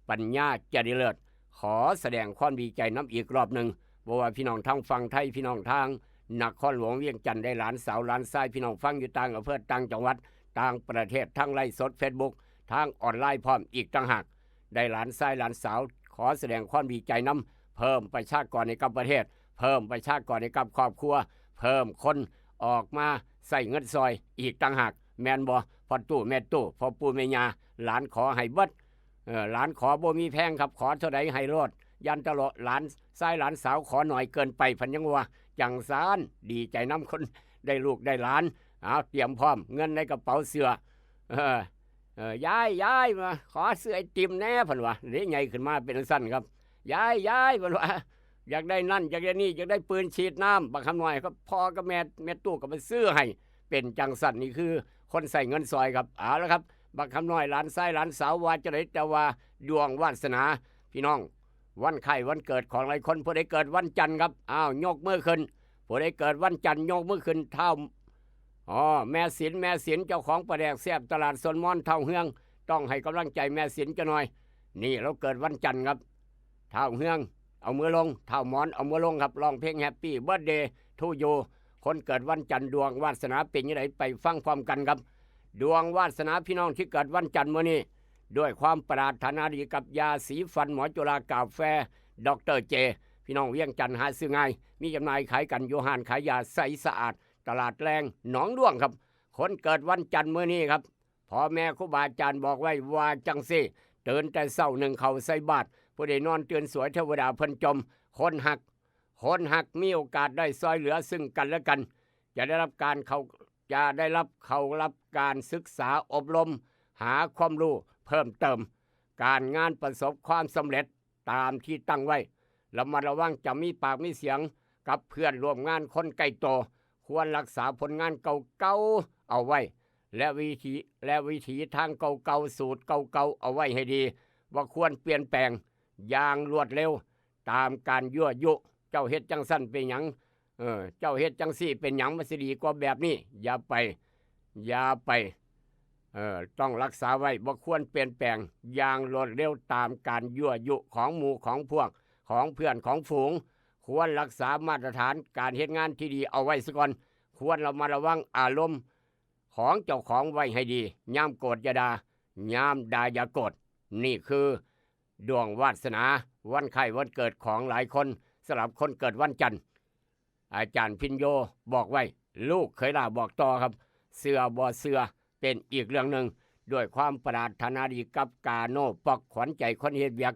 ปัญญาจะได้เลิศขอแสดงความดีใจน้ำอีกรอบหนึ่งบอกว่าพี่น้องทางฝั่งไทยพี่น้องทางนครหลวงเวียงจันทร์ได้หลานสาวหลานชายพี่น้องฟังอยู่ต่างอำเภอต่างจังหวัดต่างประเทศทั้งไลฟ์สด Facebook ทางออนไลน์พร้อมอีกต่างหากได้หลานชายหลานสาวขอแสดงความดีใจน้ำเพิ่มประชากรในกับประเทศเพิ่มประชากรในกับครอบครัวเพิ่มคนออกมาใส่เงินซอยอีกต่างหากแมนบ่พอตู้แม่ตู้พอปู่แม่ย่าหลานขอให้เบิดหลานขอบ่มีแพงครับขอเท่าใดให้รอดยันตลอดหลานชายหลานสาวขอหน่อยเกินไปพันยังว่าจังสารดีใจน้ำคนได้ลูกได้หลานเอาเตรียมพร้อมเงินในกระเป๋าเสื้อยายมาขอซื้อไอติมแน่พันวะเดี๋ยวใหญ่ขึ้นมาเป็นสั้นครับยายพันวะอยากได้นั่นอยากได้นี่อยากได้ปืนฉีดน้ำบางคำหน่อยก็พ่อก็แม่ตู้ก็ไปซื้อให้เป็นจังสันนี่คือคนใส่เงินซอยครับเอาละครับบางคำหน่อยหลานชายหลานสาวว่าจะได้แต่ว่าดวงวาสนาพี่น้องวันไข่วันเกิดของหลายคนผู้ใดเกิดวันจันทร์ครับอ้าวยกมือขึ้นผู้ใดเกิดวันจันทร์ยกมือขึ้นเท่าแม่ศิลเจ้าของประแดกแซ่บตลาดสนมอนเท่าเฮืองต้องให้กำลังใจแม่ศิลจะหน่อยนี่เราเกิดวันจันทร์ครับเท่าเฮืองเอามือลงเท่ามอนเอามือลงครับร้องเพลงแฮปปี้เบิร์ธเดย์ทูยูคนเกิดวันจันทร์ดวงวาสนาเป็นยังไงไปฟังพร้อมกันครับดวงวาสนาพี่น้องที่เกิดวันจันทร์มื้อนี้ด้วยความปรารถนาดีกับยาสีฟันหมอจุฬากาแฟดรเจพี่น้องเวียงจันทร์หาซื้อง่ายมีจำหน่ายขายกันอยู่ห้านขายยาใสสะอาดตลาดแรงหนองด้วงครับคนเกิดวันจันทร์มื้อนี้ครับพ่อแม่ครูบาอาจารย์บอกไว้ว่าจังซี่ตื่นแต่เช้าหนึ่งเข้าใส่บาตรผู้ใดนอนตื่นสวยเทวดาเพิ่นจมคนหักมีโอกาสได้ซอยเหลือซึ่งกันและกันจะได้รับการศึกษาอบรมหาความรู้เพิ่มเติมการงานประสบความสำเร็จตามที่ตั้งไว้ระมัดระวังจะมีปากมีเสียงกับเพื่อนร่วมงานคนใกล้ตัวควรรักษาผลงานเก่าๆเอาไว้และวิถีทางเก่าๆสูตรเก่าๆเอาไว้ให้ดีว่าควรเปลี่ยนแปลงอย่างรวดเร็วตามการยั่วยุเจ้าเฮ็ดจังสั้นเป็นหยังเจ้าเฮ็ดจังซี่เป็นหยังมันสิดีกว่าแบบนี้อย่าไปต้องรักษาไว้บ่ควรเปลี่ยนแปลงอย่างรวดเร็วตามการยั่วยุของหมู่ของพวกของเพื่อนของฝูงควรรักษามาตรฐานการเฮ็ดงานที่ดีเอาไว้ซะก่อนควรเรามาระวังอารมณ์ของเจ้าของไว้ให้ดียามโกรธอย่าด่ายามด่าอย่าโกรธนี่คือดวงวาสนาวันไข้วันเกิดของหลายคนสำหรับคนเกิดวันจันทร์อาจารย์พินโยบอกไว้ลูกเคยล่าบอกต่อครับเสือบ่เสือเป็นอีกเรื่องหนึ่งด้วยความปรารถนาดีกับกาโนปอกขวัญใจคนเฮ็ดเวี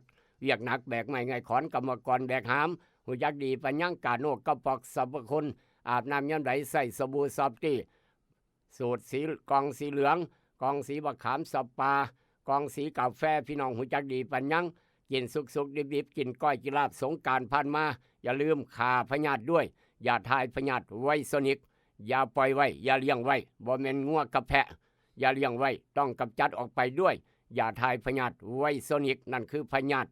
ยกหนักแบกไม่ไงขอนกรรมกรแบกหามหูยักดีปัญญังกาโนกระปอกสรรพคุณอาบน้ำย้ำไหลใส่สบู่ซอฟตี้สูตรสีกองสีเหลืองกองสีบักขามสปากองสีกาแฟพี่น้องหูจักดีปัญญังกินสุกดิบกินก้อยกินลาบสงกรานต์ผ่านมาอย่าลืมฆ่าพยาธิด้วยอย่าทายพยาธิไว้โซนิกอย่าปล่อยไว้อย่าเลี้ยงไว้บ่แม่นงัวกับแพะอย่าเลี้ยงไว้ต้องกำจัดออกไปด้วยอย่าทายพยาธิไว้โซนิกนั่นคือพยาธิ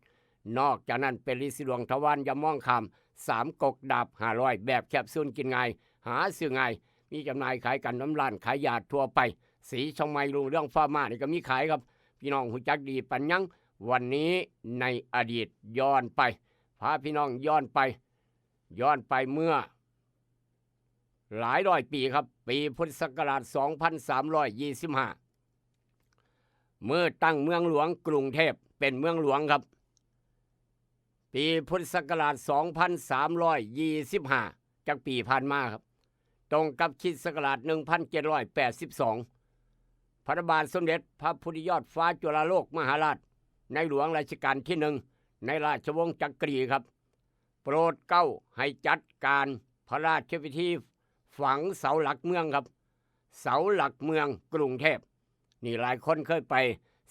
นอกจากนั้นเป็นลิซิดวงทวารอย่ามองข้าม3กกดาบ500แบบแคปซูลกินง่ายหาซื้อง่ายมีจำหน่ายขายกันน้ำร้านขายยาทั่วไปสีช่องไม้ลุงเรื่องฟาร์มานี่ก็มีขายครับพี่น้องหูจักดีปัญญังวันนี้ในอดีตย้อนไปพาพี่น้องย้อนไปเมื่อหลายร้อยปีครับปีพุทธศักราช 2325 เมื่อตั้งเมืองหลวงกรุงเทพเป็นเมืองหลวงครับปีพุทธศักราช 2325 จากปีผ่านมาครับตรงกับคริสต์ศักราช 1782 พระบาทสมเด็จพระพุทธยอดฟ้าจุฬาโลกมหาราช ในหลวงรัชกาลที่ 1ในราชวงศ์จักรีครับโปรดเกล้าให้จัดการพระราชพิธีฝังเสาหลักเมืองครับเสาหลักเมืองกรุงเทพนี่หลายคนเคยไป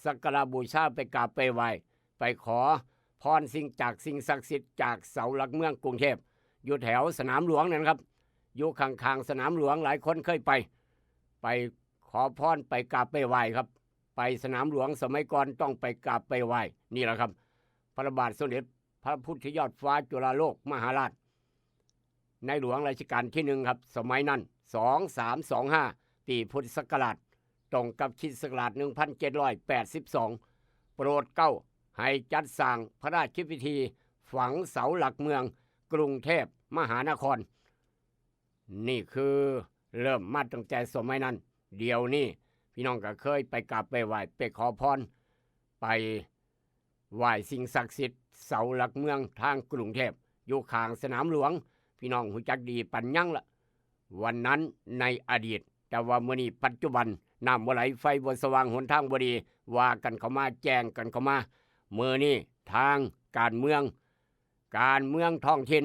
สักการะบูชาไปกราบไปไหว้ไปขอพรสิ่งศักดิ์สิทธิ์จากเสาหลักเมืองกรุงเทพอยู่แถวสนามหลวงนั่นครับอยู่ข้างๆสนามหลวงหลายคนเคยไปขอพรไปกราบไปไหว้ครับไปสนามหลวงสมัยก่อนต้องไปกราบไปไหว้นี่แหละครับพระบาทสมเด็จพระพุทธยอดฟ้าจุฬาโลกมหาราชในหลวงรัชกาลที่ 1ครับสมัยนั้น2325ปีพุทธศักราชตรงกับคริสต์ศักราช1782โปรดเกล้าให้จัดสร้างพระราชพิธีฝังเสาหลักเมืองกรุงเทพมหานครนี่คือเริ่มมาตั้งแต่สมัยนั้นเดี๋ยวนี้พี่น้องก็เคยไปกราบไปไหว้ไปขอพรไปไหว้สิ่งศักดิ์สิทธิ์เสาหลักเมืองทางกรุงเทพอยู่ข้างสนามหลวงพี่น้องหูจักดีปัญญังละวันนั้นในอดีตแต่ว่ามื้อนี้ปัจจุบันน้ำบ่ไหลไฟบ่สว่างหนทางบ่ดีว่ากันเข้ามาแจ้งกันเข้ามามื้อนี้ทางการเมืองท้องถิ่น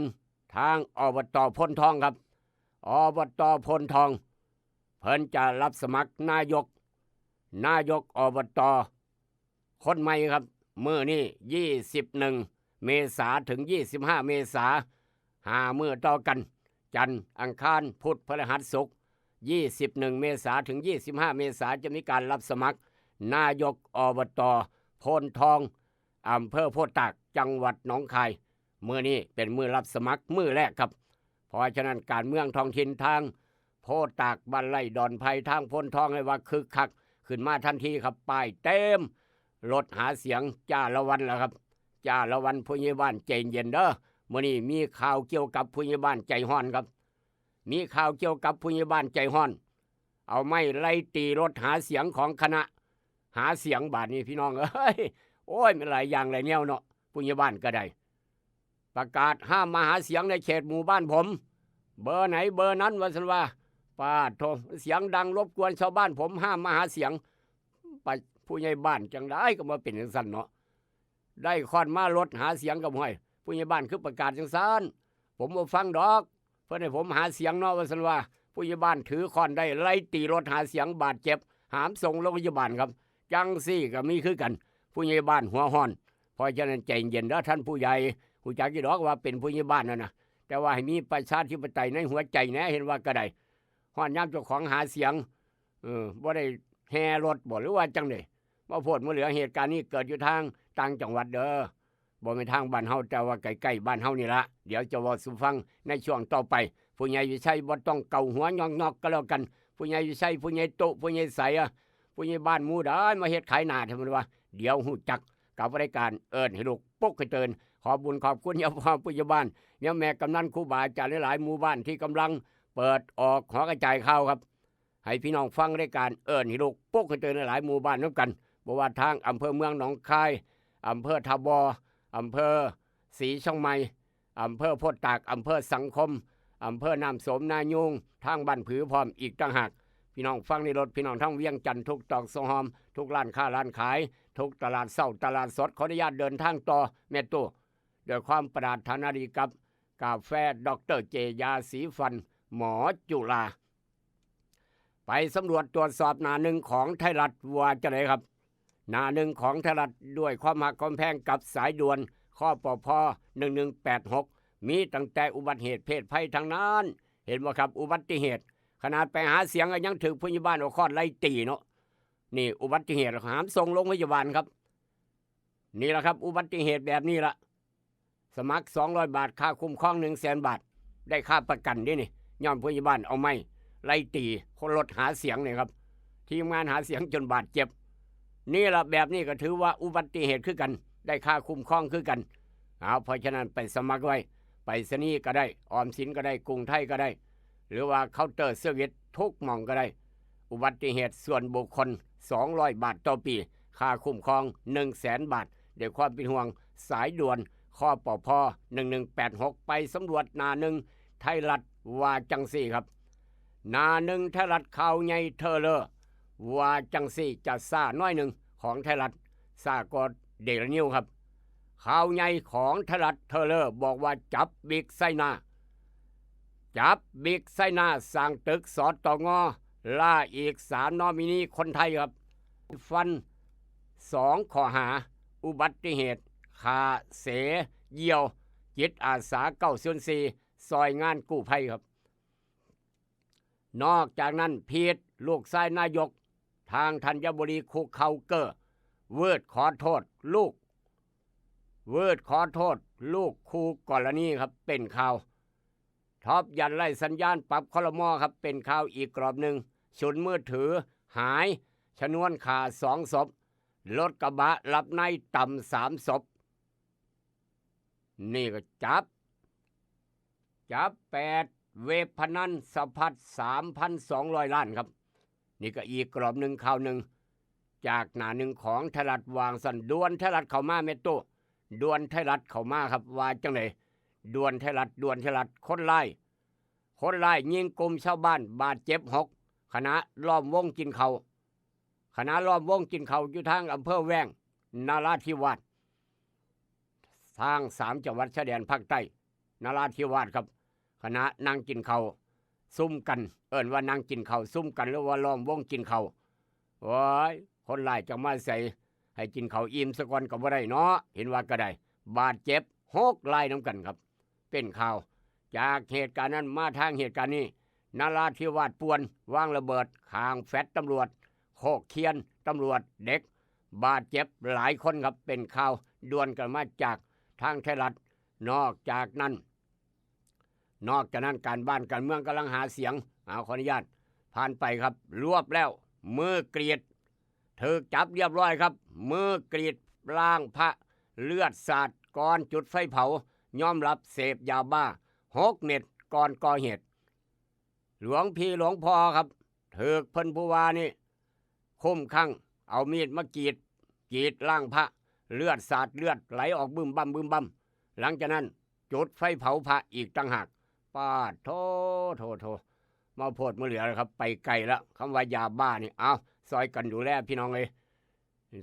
ทางอบต.พลทองครับอบต.พลทองเพิ่นจะรับสมัครนายกอบต.คนใหม่ครับมื้อนี้21เมษาถึง25เมษา5มื้อต่อกันจันทร์อังคารพุธพฤหัสศุกร์21เมษาถึง25เมษาจะมีการรับสมัครนายกอบต.โพนทองอำเภอโพธิ์ตากจังหวัดหนองคายมื้อนี้เป็นมื้อรับสมัครมื้อแรกครับเพราะฉะนั้นการเมืองท้องถิ่นทางโพธิ์ตากบ้านไร่ดอนไผ่ทางโพนทองให้ว่าคึกคักขึ้นมาทันทีครับป้ายเต็มรถหาเสียงจ้าละวันแล้วครับจ้าละวันผู้ใหญ่บ้านใจเย็นเด้อมื้อนี้มีข่าวเกี่ยวกับผู้ใหญ่บ้านใจฮ้อนครับมีข่าวเกี่ยวกับผู้ใหญ่บ้านใจฮ้อนเอาไม้ไล่ตีรถหาเสียงของคณะหาเสียงบาดนี้พี่น้องเอ้ยโอ้ยมันหลายอย่างหลายแนวเนาะผู้ใหญ่บ้านก็ได้ประกาศห้ามมาหาเสียงในเขตหมู่บ้านผมเบอร์ไหนเบอร์นั้นว่าซั่นว่าป้าโทเสียงดังรบกวนชาวบ้านผมห้ามมาหาเสียงไปผู้ใหญ่บ้านจังได้ก็มาเป็นจังซั่นเนาะได้คอนมารถหาเสียงกับห้อยผู้ใหญ่บ้านคือประกาศจังซั่นผมบ่ฟังดอกเพิ่นให้ผมหาเสียงเนาะว่าซั่นว่าผู้ใหญ่บ้านถือคอนได้ไล่ตีรถหาเสียงบาดเจ็บหามส่งโรงพยาบาลครับจังซี่ก็มีคือกันผู้ใหญ่บ้านหัวฮ้อนเพราะฉะนั้นใจเย็นเด้อท่านผู้ใหญ่ฮู้จักอยู่ดอกว่าเป็นผู้ใหญ่บ้านนั่นน่ะแต่ว่าให้มีประชาธิปไตยในหัวใจแหน่เห็นว่าก็ได้ฮ้อนยามเจ้าของหาเสียงบ่ได้แห่รถบ่หรือว่าจังได๋บ่โพดบ่เหลือเหตุการณ์นี้เกิดอยู่ทางต่างจังหวัดเด้อบ่แม่นทางบ้านเฮาแต่ว่าใกล้ๆบ้านเฮานี่ล่ะเดี๋ยวจะเว้าสู่ฟังในช่วงต่อไปผู้ใหญ่วิชัยบ่ต้องเกาหัวยอกๆก็แล้วกันผู้ใหญ่วิชัยผู้ใหญ่โตผู้ใหญ่ใสผู้ใหญ่บ้านหมู่ใดมาเฮ็ดขายหน้าให้มันว่าเดี๋ยวฮู้จักกับรายการเอิ้นให้ลูกปลุกให้ตื่นขอบุญขอบคุณยามพ่อผู้ใหญ่บ้านยามแม่กำนันครูบาอาจารย์หลายๆหมู่บ้านที่กำลังเปิดออกหอกระจายข่าวครับให้พี่น้องฟังรายการเอิ้นให้ลูกปลุกให้ตื่นหลายๆหมู่บ้านนำกันบ่ว่าทางอำเภอเมืองหนองคายอำเภอทบอำเภอศรีช่องใหม่อำเภอโพธิ์ตากอำเภอสังคมอำเภอน้ำสมนายุงทางบ้านผือพร้อมอีกต่างหากพี่น้องฟังในรถพี่น้องทั้งเวียงจันทร์ทุกตอกสหอมทุกร้านค้าร้านขายทุกตลาดเช้าตลาดสดขออนุญาตเดินทางต่อแม่ตู้ด้วยความปรารถนาดีกับกาแฟดร.เจยาสีฟันหมอจุฬาไปสำรวจตรวจสอบหน้าหนึ่งของไทยรัฐว่าจะไหนครับหน้าหนึ่งของไทยรัฐด้วยความหักความแพงกับสายด่วนข้อปพ1186มีตั้งแต่อุบัติเหตุเพศภัยทางนั้นเห็นบ่ครับอุบัติเหตุขนาดไปหาเสียงยังถึงผู้ใหญ่บ้านเอาค้อนไล่ตีเนาะนี่อุบัติเหตุหามส่งโรงพยาบาลครับนี่แหละครับอุบัติเหตุแบบนี้ละสมัคร200 บาทค่าคุ้มครอง 100,000 บาทได้ค่าประกันด้วยนี่ย่อมผู้ใหญ่บ้านเอาไม้ไล่ตีคนรถหาเสียงเนี่ยครับทีมงานหาเสียงจนบาดเจ็บนี่ละแบบนี้ก็ถือว่าอุบัติเหตุคือกันได้ค่าคุ้มครองคือกันเพราะฉะนั้นไปสมัครไว้ไปสนีก็ได้ออมสินก็ได้กรุงไทยก็ได้หรือว่าเคาน์เตอร์เซอร์วิสทุกหม่องก็ได้อุบัติเหตุส่วนบุคคล200 บาทต่อปีค่าคุ้มครอง 100,000 บาทด้วยความเป็นห่วงสายด่วนข้อปพ1186ไปสำรวจหน้าหนึ่งไทยรัฐว่าจังซี่ครับหน้าหนึ่งไทยรัฐข่าวใหญ่เทอเลอร์ว่าจังซี่จะซ่าน้อยหนึ่งของไทยรัฐซ่ากด เดลนิวครับข่าวใหญ่ของไทยรัฐเทเลอร์บอกว่าจับบิ๊กไซนาสั่งตึกสตงล่าอีก3นอมินีคนไทยครับฟัน2ข้อหาอุบัติเหตุขาเสเยี่ยวจิตอาสา904ซอยงานกู้ภัยครับนอกจากนั้นพีทลูกชายนายกทางธัญบุรีคุกเข่าเกอร์เวิร์ดขอโทษลูกคู่กรณีครับเป็นข่าวท็อปยันไล่สัญญาณปรับคลมครับเป็นข่าวอีกกรอบหนึ่งฉุนมือถือหายชนวนขา2 ศพรถกระบะรับในต่ำ3 ศพนี่ก็จับ8เว็บพนันสะพัด 3,200 ล้านครับนี่ก็อีกกรอบหนึ่งข่าวหนึ่งจากหน้าหนึ่งของไทยรัฐวางสันดวนไทยรัฐเข้ามาเมตโตดวนไทยรัฐเข้ามาครับว่าจังไหนดวนไทยรัฐคนไล่ยิงกลุ่มชาวบ้านบาดเจ็บ6ขณะล้อมวงกินเขาอยู่ทางอำเภอแว้งนราธิวาสทาง3จังหวัดชายแดนภาคใต้นราธิวาสครับขณะนั่งกินเขาซุ่มกันว่านั่งกินเขาซุ่มกันหรือว่าล้อมวงกินเขาโอ้ยคนไล่จะมาใส่ให้กินเขาอิ่มสะก่อนก็บ่ได้เนาะเห็นว่าก็ได้บาดเจ็บ6 รายนำกันครับเป็นข่าวจากเหตุการณ์นั้นมาทางเหตุการณ์นี้นราธิวาสป่วนวางระเบิดข้างแฟลตตำรวจโคกเคียนตำรวจเด็กบาดเจ็บหลายคนครับเป็นข่าวด่วนกันมาจากทางไทยรัฐนอกจากนั้นการบ้านการเมืองกำลังหาเสียงขออนุญาตผ่านไปครับรวบแล้วมือกรีดถูกจับเรียบร้อยครับมือกรีดล้างพระเลือดสาดก่อนจุดไฟเผายอมรับเสพยาบ้า6 เม็ดก่อนก่อเหตุหลวงพี่หลวงพ่อครับถูกเพิ่นผู้ว่านี่คุ้มคั่งเอามีดมากรีดล้างพระเลือดสาดเลือดไหลออกบึมบั่มหลังจากนั้นจุดไฟเผาพระอีกต่างหากปาดโถมาโพดมาเหลือเลยครับไปไกลแล้วคำว่ายาบ้านี่เอาซอยกันดูแลพี่น้องเลย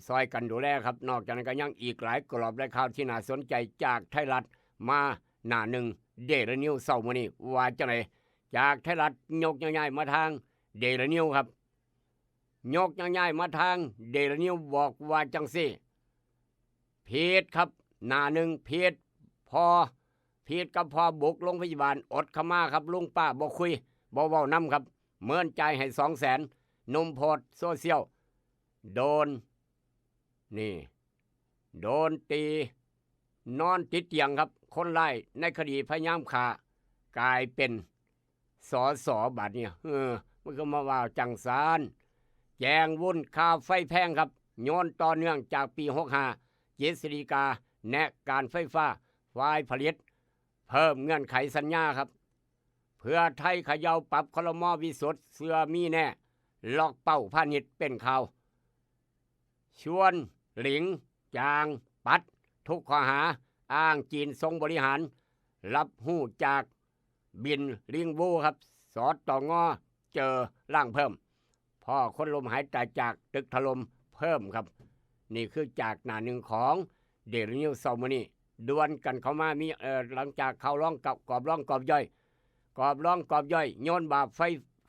ซอยกันดูแลครับนอกจากนั้นก็ยังอีกหลายกรอบและข่าวที่น่าสนใจจากไทยรัฐมาหน้าหนึ่งเดลนิวเศร้ามื้อนี้ว่าจังไดจากไทยรัฐยกง่ายๆมาทางเดลนิวครับยกง่ายๆมาทางเดลนิวบอกว่าจังซี่พีทครับหน้าหนึ่งพีทกับพ่อบุกโรงพยาบาลอดขมาครับลุงป้าบ่คุยบ่เว้านำครับเหมือนใจให้200,000นุ่มโพดโซเชียลโดนตีนอนติดเตียงครับคนไล่ในคดีพยายามฆ่ากลายเป็นสบาดเนี่ยมันก็มาว่าจังสารแจงวุ่นค่าไฟแพงครับโยนต่อเนื่องจากปี65กฤษฎีกาแนะการไฟฟ้าฝ่ายผลิตเพิ่มเงื่อนไขสัญญาครับเพื่อไทยเขย่าปรับคลม.วิสุทธิ์เสื้อมีแน่ล็อกเป้าพาณิชย์เป็นข่าวชวนหลิงจางปัดทุกข้อหาอ้างจีนทรงบริหารรับหู้จากบินลิงวูครับสอดต่องอเจอร่างเพิ่มพ่อคนลมหายตายจากตึกถล่มเพิ่มครับนี่คือจากหน้าหนึ่งของเดลินิวเช้ามื้อนี้ดวลกันเข้ามามีหลังจากเข้าร้องกับกอบร้องกอบย่อยโยนบาปไ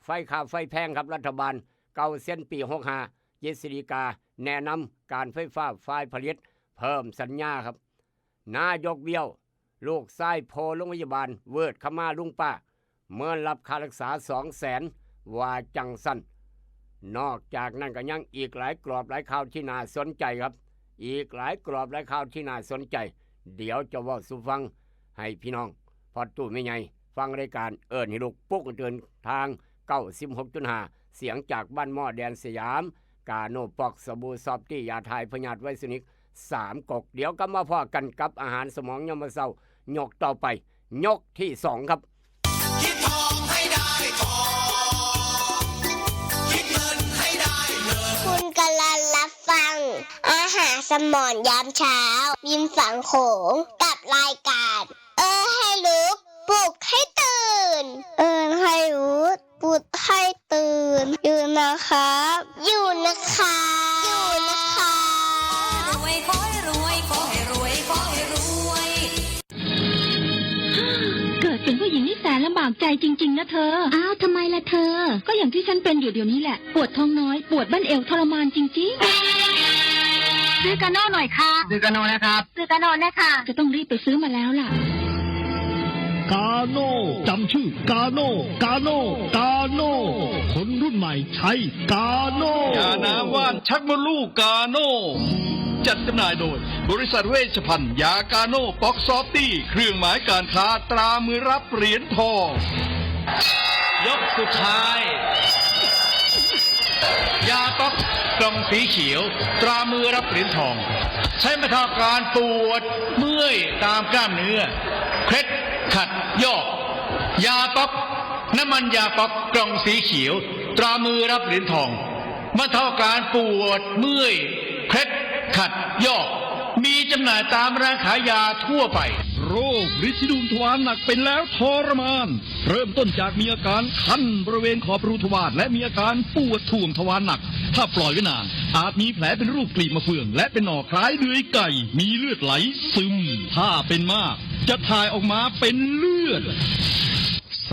ฟค่าไฟแพงครับรัฐบาลเก่าเส้นปี65กฤษฎีกาแนะนำการไฟฟ้าฝ่ายผลิตเพิ่มสัญญาครับนายกเบี้ยวลูกชายโพโรงพยาบาลเวิร์ดขมาลุงป้าเมื่อรับค่ารักษา200,000ว่าจังสั้นนอกจากนั้นก็ยังอีกหลายกรอบหลายข่าวที่น่าสนใจครับอีกหลายกรอบหลายข่าวที่น่าสนใจเดี๋ยวจะว่าสู่ฟังให้พี่น้องพอตู้ไม่ใหญ่ฟังรายการให้ลูกปุ๊กเตือนทาง96.5เสียงจากบ้านหม้อแดนสยามกาโนปอกสบู่ซอฟตี้ยาทายพยาธิไวรัสนิก3 กกเดี๋ยวก็มาพอกันกับอาหารสมองยามมื้อเช้ายกต่อไปยกที่2ครับคิดทองให้ได้ทองคิดเงินให้ได้เงินคุณกำลังรับฟังอาหารสมองยามเช้าริมฝั่งโขงกับรายการให้รู้ปลุกให้ตื่นให้รู้ปลุกให้ตื่นอยู่นะครับรวยคอยรวย ผู้หญิงนี่แสนลำบากใจจริงๆนะเธอ อ้าวทำไมล่ะเธอ ก็อย่างที่ฉันเป็นอยู่เดี๋ยวนี้แหละ ปวดท้องน้อย ปวดบั้นเอวทรมานจริงๆซื้อกาโน่หน่อยค่ะซื้อกาโน่นะครับซื้อกาโน่นะคะจะต้องรีบไปซื้อมาแล้วล่ะ กาโน่จำชื่อกาโน่กาโน่กาโน่คนรุ่นใหม่ใช้กาโน่ยาน้ำว่านชักมดลูกกาโน่จัดจำหน่ายโดยบริษัทเวชภัณฑ์ยากาโน่ป๊อกซอฟตี้เครื่องหมายการค้าตรามือรับเหรียญทองยกสุดท้ายยาป๊อกกล่องสีเขียวตรามือรับเหรียญทองใช้บรรเทาการปวดเมื่อยตามกล้ามเนื้อเคล็ดขัดยอกยาป๊อกน้ำมันยาป๊อกกล่องสีเขียวตรามือรับเหรียญทองบรรเทาการปวดเมื่อยเคล็ดขัดยอกมีจำหน่ายตามร้านขายยาทั่วไปโรคฤทธิ์ดุมทวารหนักเป็นแล้วทรมานเริ่มต้นจากมีอาการคันบริเวณขอบรูทวารและมีอาการปวดท่วงทวารหนักถ้าปล่อยไว้นานอาจมีแผลเป็นรูปกลีบมะเฟืองและเป็นหน่อคล้ายเดือยไก่มีเลือดไหลซึมถ้าเป็นมากจะถ่ายออกมาเป็นเลือด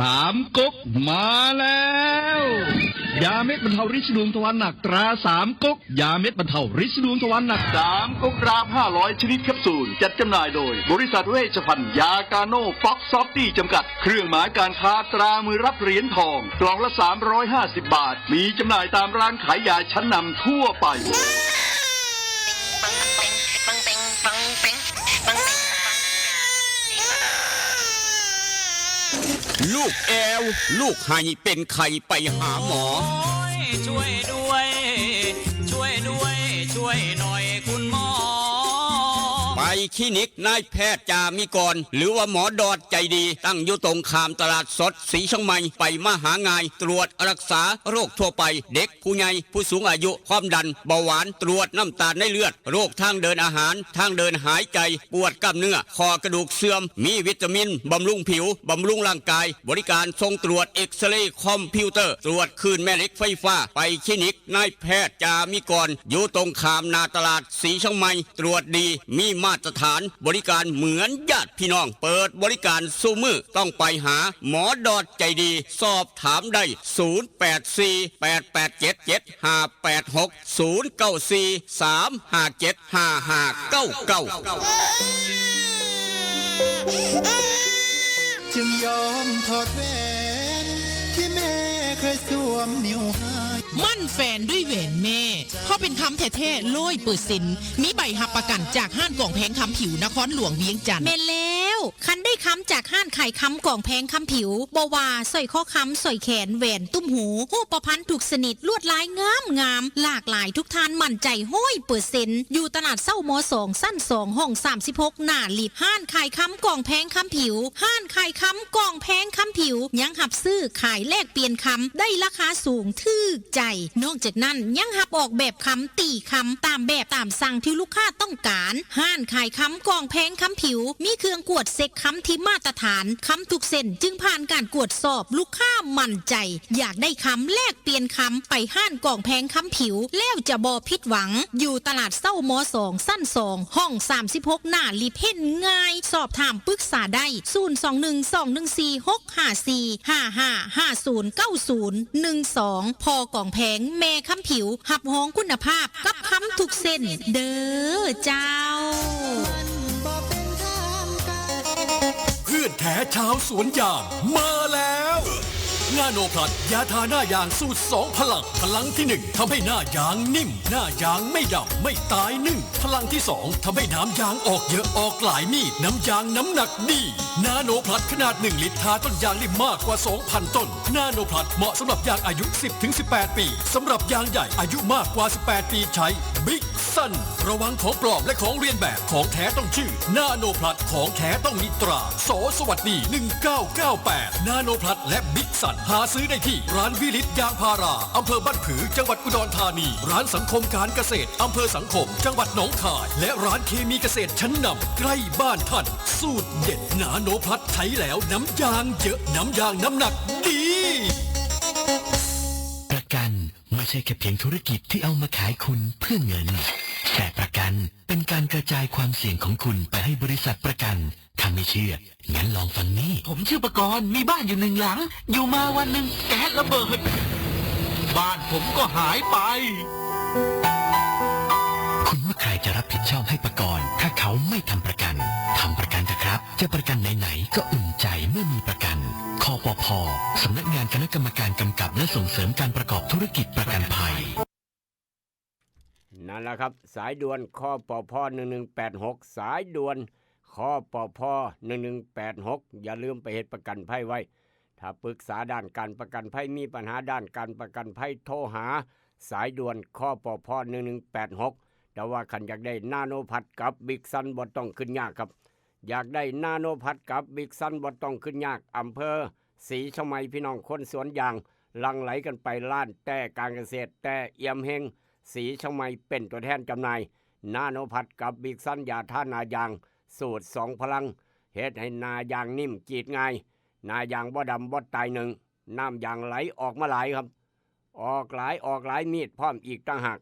สามก๊กมาแล้วยาเม็ดบรรเทาฤทธิ์ดวงทวารหนักตราสามก๊กยาเม็ดบรรเทาฤทธิ์ดวงทวารหนัก3ก๊กกราฟ500ชนิดแคปซูลจัดจำหน่ายโดยบริษัทเวชภัณฑ์ยากาโน่ป๊อกซอฟตี้จำกัดเครื่องหมายการค้าตรามือรับเหรียญทองกล่องละ350 บาทมีจำหน่ายตามร้านขายยาชั้นนำทั่วไปลูกแอวลูกไห้เป็นไข่ไปหาหมอ ช่วยด้วยช่วยด้วยช่วยหน่อยคุณหมอ ไปคลินิกนายแพทย์จามิกรหรือว่าหมอดอดใจดีตั้งอยู่ตรงข้ามตลาดสดสีเชียงใหม่ไปมาหาง่ายตรวจรักษาโรคทั่วไปเด็กผู้ใหญ่ผู้สูงอายุความดันเบาหวานตรวจน้ำตาลในเลือดโรคทางเดินอาหารทางเดินหายใจปวดกล้ามเนื้อคอกระดูกเสื่อมมีวิตามินบำรุงผิวบำรุงร่างกายบริการส่งตรวจเอ็กซเรย์คอมพิวเตอร์ตรวจคลื่นแม่เหล็กไฟฟ้าไปคลินิกนายแพทย์จามิกรอยู่ตรงข้ามนาตลาดสีเชียงใหม่ตรวจดีมีมาตรฐานบริการเหมือนญาติพี่น้องเปิดบริการสู้มือต้องไปหาหมอดอดใจดีสอบถามได้จึงยอมถอดแหวนที่แม่เคยสวมนิ้วให้ มั่นแฟนด้วยแหวนแม่เพราะเป็นคำแท้ๆ100%มีใบหับประกันจากห้านกล่องแพงคำผิวนครหลวงเวียงจันทร์แม่แล้วคันได้คำจากห้านไข่คำกล่องแพงคำผิวบว่าสร้อยข้อคำสร้อยแขนแหวนตุ้มหูหูประพันธ์ถูกสนิทลวดลายงามหลากหลายทุกทานมั่นใจ100%อยู่ตลาดเศร้ามอ2สั้น2ห้อง36หน้าลิฟห้านไข่คำกล่องแพงคำผิวห้านไข่คำกล่องแพงคำผิวยังหับซื้อขายแลกเปลี่ยนคำได้ราคาสูงทึกใจนอกจากนั้นยังหับออกแบบคำตีคำตามแบบตามสั่งที่ลูกค้าต้องการห้านขายคำกล่องแพงคำผิวมีเครื่องกวดเซ็กคำที่มาตรฐานคำทุกเส้นจึงผ่านการกวดสอบลูกค้ามั่นใจอยากได้คำแลกเปลี่ยนคำไปห้านกล่องแพงคำผิวแล้วจะบ่ผิดหวังอยู่ตลาดเศร้ามอ2สั้น2ห้อง36หน้าลิเพ่นง่ายสอบถามปรึกษาได้021-214-6555-5090-12พอกล่องแพงแม่คำผิวหับห้องคุณภาพกับคำทุกเส้นเด้อเจ้าเพื่อนแท้ชาวสวนยางมาแล้วนาโนพลัสยาทาหน้ายางสูตร2พลังที่1ทำให้หน้ายางนิ่มหน้ายางไม่ดำไม่ตายนึ่งพลังที่2ทำให้น้ำยางออกเยอะออกหลายมีดน้ำยางน้ำหนักดีนาโนพลัสขนาด1ลิตรทาต้นยางได้มากกว่า 2,000 ต้นนาโนพลัสเหมาะสำหรับยางอายุ 10-18 ปีสำหรับยางใหญ่อายุมากกว่า 18 ปีใช้บิ๊กซันระวังของปลอมและของเรียนแบบของแท้ต้องชื่อนาโนพลัสของแท้ต้องมีตราสวัสดี1998นาโนพลัสและบิ๊กซันหาซื้อได้ที่ร้านวิลิตยางพาราอำเภอบ้านผือจังหวัดอุดรธานีร้านสังคมการเกษตรอำเภอสังคมจังหวัดหนองคายและร้านเคมีเกษตรชั้นนำใกล้บ้านท่านสูตรเด็ดนาโนพลัสใช้แล้วน้ำยางเยอะน้ำยางน้ำหนักดีประกันไม่ใช่แค่เพียงธุรกิจที่เอามาขายคุณเพื่อเงิน แจกประกันเป็นการกระจายความเสี่ยงของคุณไปให้บริษัทประกันถ้าไม่เชื่องั้นลองฟังนี่ผมชื่อประกรณ์มีบ้านอยู่1 หลังอยู่มาวันหนึ่งแก๊สระเบิดบ้านผมก็หายไปคุณว่าใครจะรับผิดชอบให้ประกรณ์ถ้าเขาไม่ทำประกันทำประกันเถอะครับจะประกันไหนๆก็อุ่นใจเมื่อมีประกันคปภ.สำนักงานคณะกรรมการกำกับและส่งเสริมการประกอบธุรกิจประกันภัยนั่นแหละครับสายด่วนคปภ1186สายด่วนคปภ1186อย่าลืมไปเฮ็ดประกันภัยไว้ถ้าปรึกษาด้านการประกันภัยมีปัญหาด้านการประกันภัยโทรหาสายด่วนคปภ1186แต่ว่าคันอยากได้นาโนพัดกับบิ๊กซันบ่ต้องขึ้นยากครับอยากได้นาโนพัดกับบิ๊กซันบ่ต้องขึ้นยากอำเภอศรีชมัยพี่น้องคนสวนยางหลั่งไหลกันไปล้านแต่การเกษตรแต่เอี่ยมเฮงศรีชมัยเป็นตัวแทนจำหน่ายนาโนพัดกับบิ๊กซันยาท่านายางสูตร2 พลังเฮ็ดให้นายางนิ่มจีดง่ายนายางบ่ดำบ่ตายหนึ่งน้ำยางไหลออกมาหลายครับออกหลายมีดพร้อมอีกต่างหาก